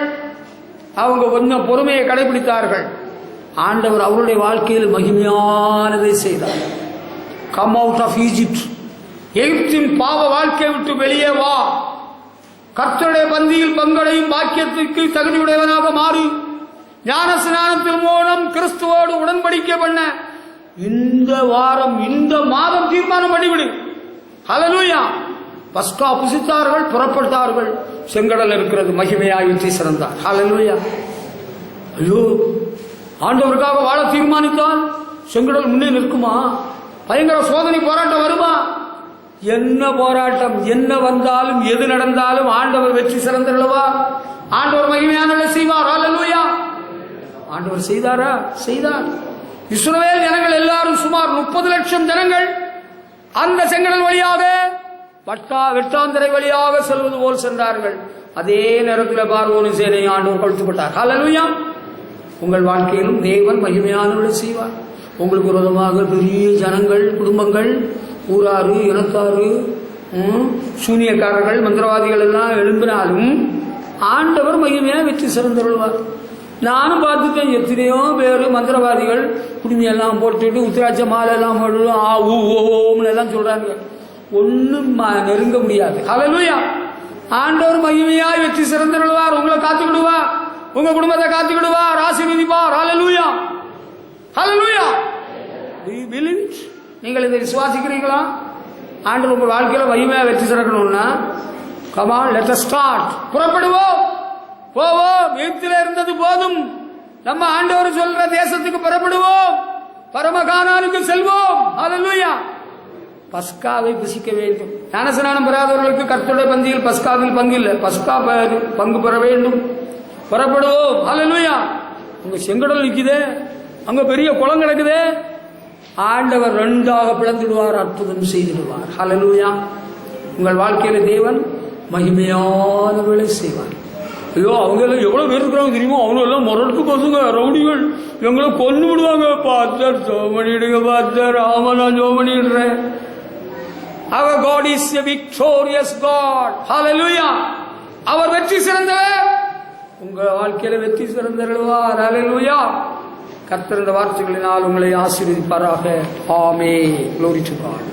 அவங்க கொஞ்சம் பொறுமையை கடைபிடித்தார்கள். ஆண்டவர் அவருடைய வாழ்க்கையில் மகிமையானதை செய்தார். Come out of Egypt. எகிப்தின் பாவ வாழ்க்கையை விட்டு வெளியே வா. கர்த்தருடைய பந்தியில் பங்கடையும் பாக்கியத்திற்கு தகுதியுடையவனாக மாறு. ஞான ஸ்நானத்தின் மூலம் கிறிஸ்துவோடு உடன்படிக்கை பண்ண இந்த வாரம் இந்த மாதம் தீர்மானம் பண்ணிவிடு. ஹல்லேலூயா. பஸ்கா புசித்தார்கள், புறப்பட்டார்கள். செங்கடல் இருக்கிறது, மகிமையாய் வெற்றி சிறந்தார். ஹல்லேலூயா. ஐயோ, ஆண்டவருக்காக வாழ தீர்மானித்தால் செங்கடல் முன்னே நிற்குமா? பயங்கர சோதனை போராட்டம் வருமா? என்ன போராட்டம் என்ன வந்தாலும் எது நடந்தாலும் ஆண்டவர் வெற்றி சிறந்தல்லவா? ஆண்டவர் மகிமையானதை செய்வார். ஹல்லேலூயா. ஆண்டவர் செய்தாரா? செய்தார். இஸ்ரவேல் ஜனங்கள் எல்லாரும் சுமார் 30 லட்சம் ஜனங்கள் அந்த செங்கடல் வழியாக வெட்டாந்தரை வழியாக செல்வது போல் சென்றார்கள். அதே நேரத்தில் பார்வோனின் சேனையை ஆண்டவர் கழுத்துப்பட்டார். ஹல்லேலூயா. உங்கள் வாழ்க்கையிலும் தேவன் மகிமையானவர்களை செய்வார். உங்களுக்கு விரோதமாக பெரிய ஜனங்கள், குடும்பங்கள், ஊராறு, இனத்தாறு, சூனியக்காரர்கள், மந்திரவாதிகள் எல்லாம் எழும்பினாலும் ஆண்டவர் மகிமையாக வெற்றி சிறந்தருள்வார். நானும் பார்த்துட்டேன். எத்தனையோ பேர் மந்திரவாதிகள் குடுமையெல்லாம் போட்டுட்டு உத்திராட்ச மாலை எல்லாம் ஓம்னு எல்லாம் சொல்றாங்க. ஒன்னும் நெருங்க முடியாது. ஹல்லேலூயா. ஆண்டவர் மகிமையாய் வெற்றி சிறந்தருள்வார். உங்களை காத்துக்கிடுவார், உங்க குடும்பத்தை காத்துக்கிடுவார், ஆசீர்வதிப்பார். ஹல்லேலூயா. ஹல்லேலூயா. நீங்கள் இதை விசுவாசிக்கிறீங்களா? ஆண்டவர் உங்கள் வாழ்க்கையில மகிமையா வெற்றி சிறக்கணும்னா come on, let us start. புறப்படுவோம், போவோம். எகிப்தில் இருந்தது போதும், நம்ம ஆண்டவர் சொல்ற தேசத்துக்கு புறப்படுவோம், பரமகானானுக்கு செல்வோம். ஹல்லேலூயா. பஸ்காவை புசிக்க வேண்டும். ஞானஸ்நானம் பெறாதவர்களுக்கு கர்த்தருடைய பந்தியில் பஸ்காவில் பங்கு இல்லை. பஸ்கா பங்கு பெற வேண்டும். புறப்படுவோம். ஹல்லேலூயா. உங்க செங்கடல் நிற்குதே, அங்க பெரிய குளம் கிடக்குதே, ஆண்டவர் ரெண்டாக பிளந்துடுவார், அற்புதம் செய்திடுவார். ஹல்லேலூயா. உங்கள் வாழ்க்கையில தேவன் மகிமையானவர்களை செய்வார். ஐயோ, அவங்க எல்லாம் எவ்வளவு பேர் இருக்கிறாங்க தெரியுமோ? அவங்க எல்லாம் முரட்டு பசங்க, ரவுடிகள், எங்களை கொண்டு விடுவாங்க. பாஸ்டர் ஜோமனிடுங்க, பாஸ்டர். ஆமா, நான் ஜோமனிடுறேன். Our God is a victorious God. Hallelujah. அவர் வெற்றி சிறந்தவர். உங்க வாழ்க்கையில வெற்றி சிறந்தருள்வார். ஹல்லேலூயா. கர்த்தர் இந்த வார்த்தைகளினால் உங்களை ஆசீர்வதிப்பாராக. ஆமென். Glory to God.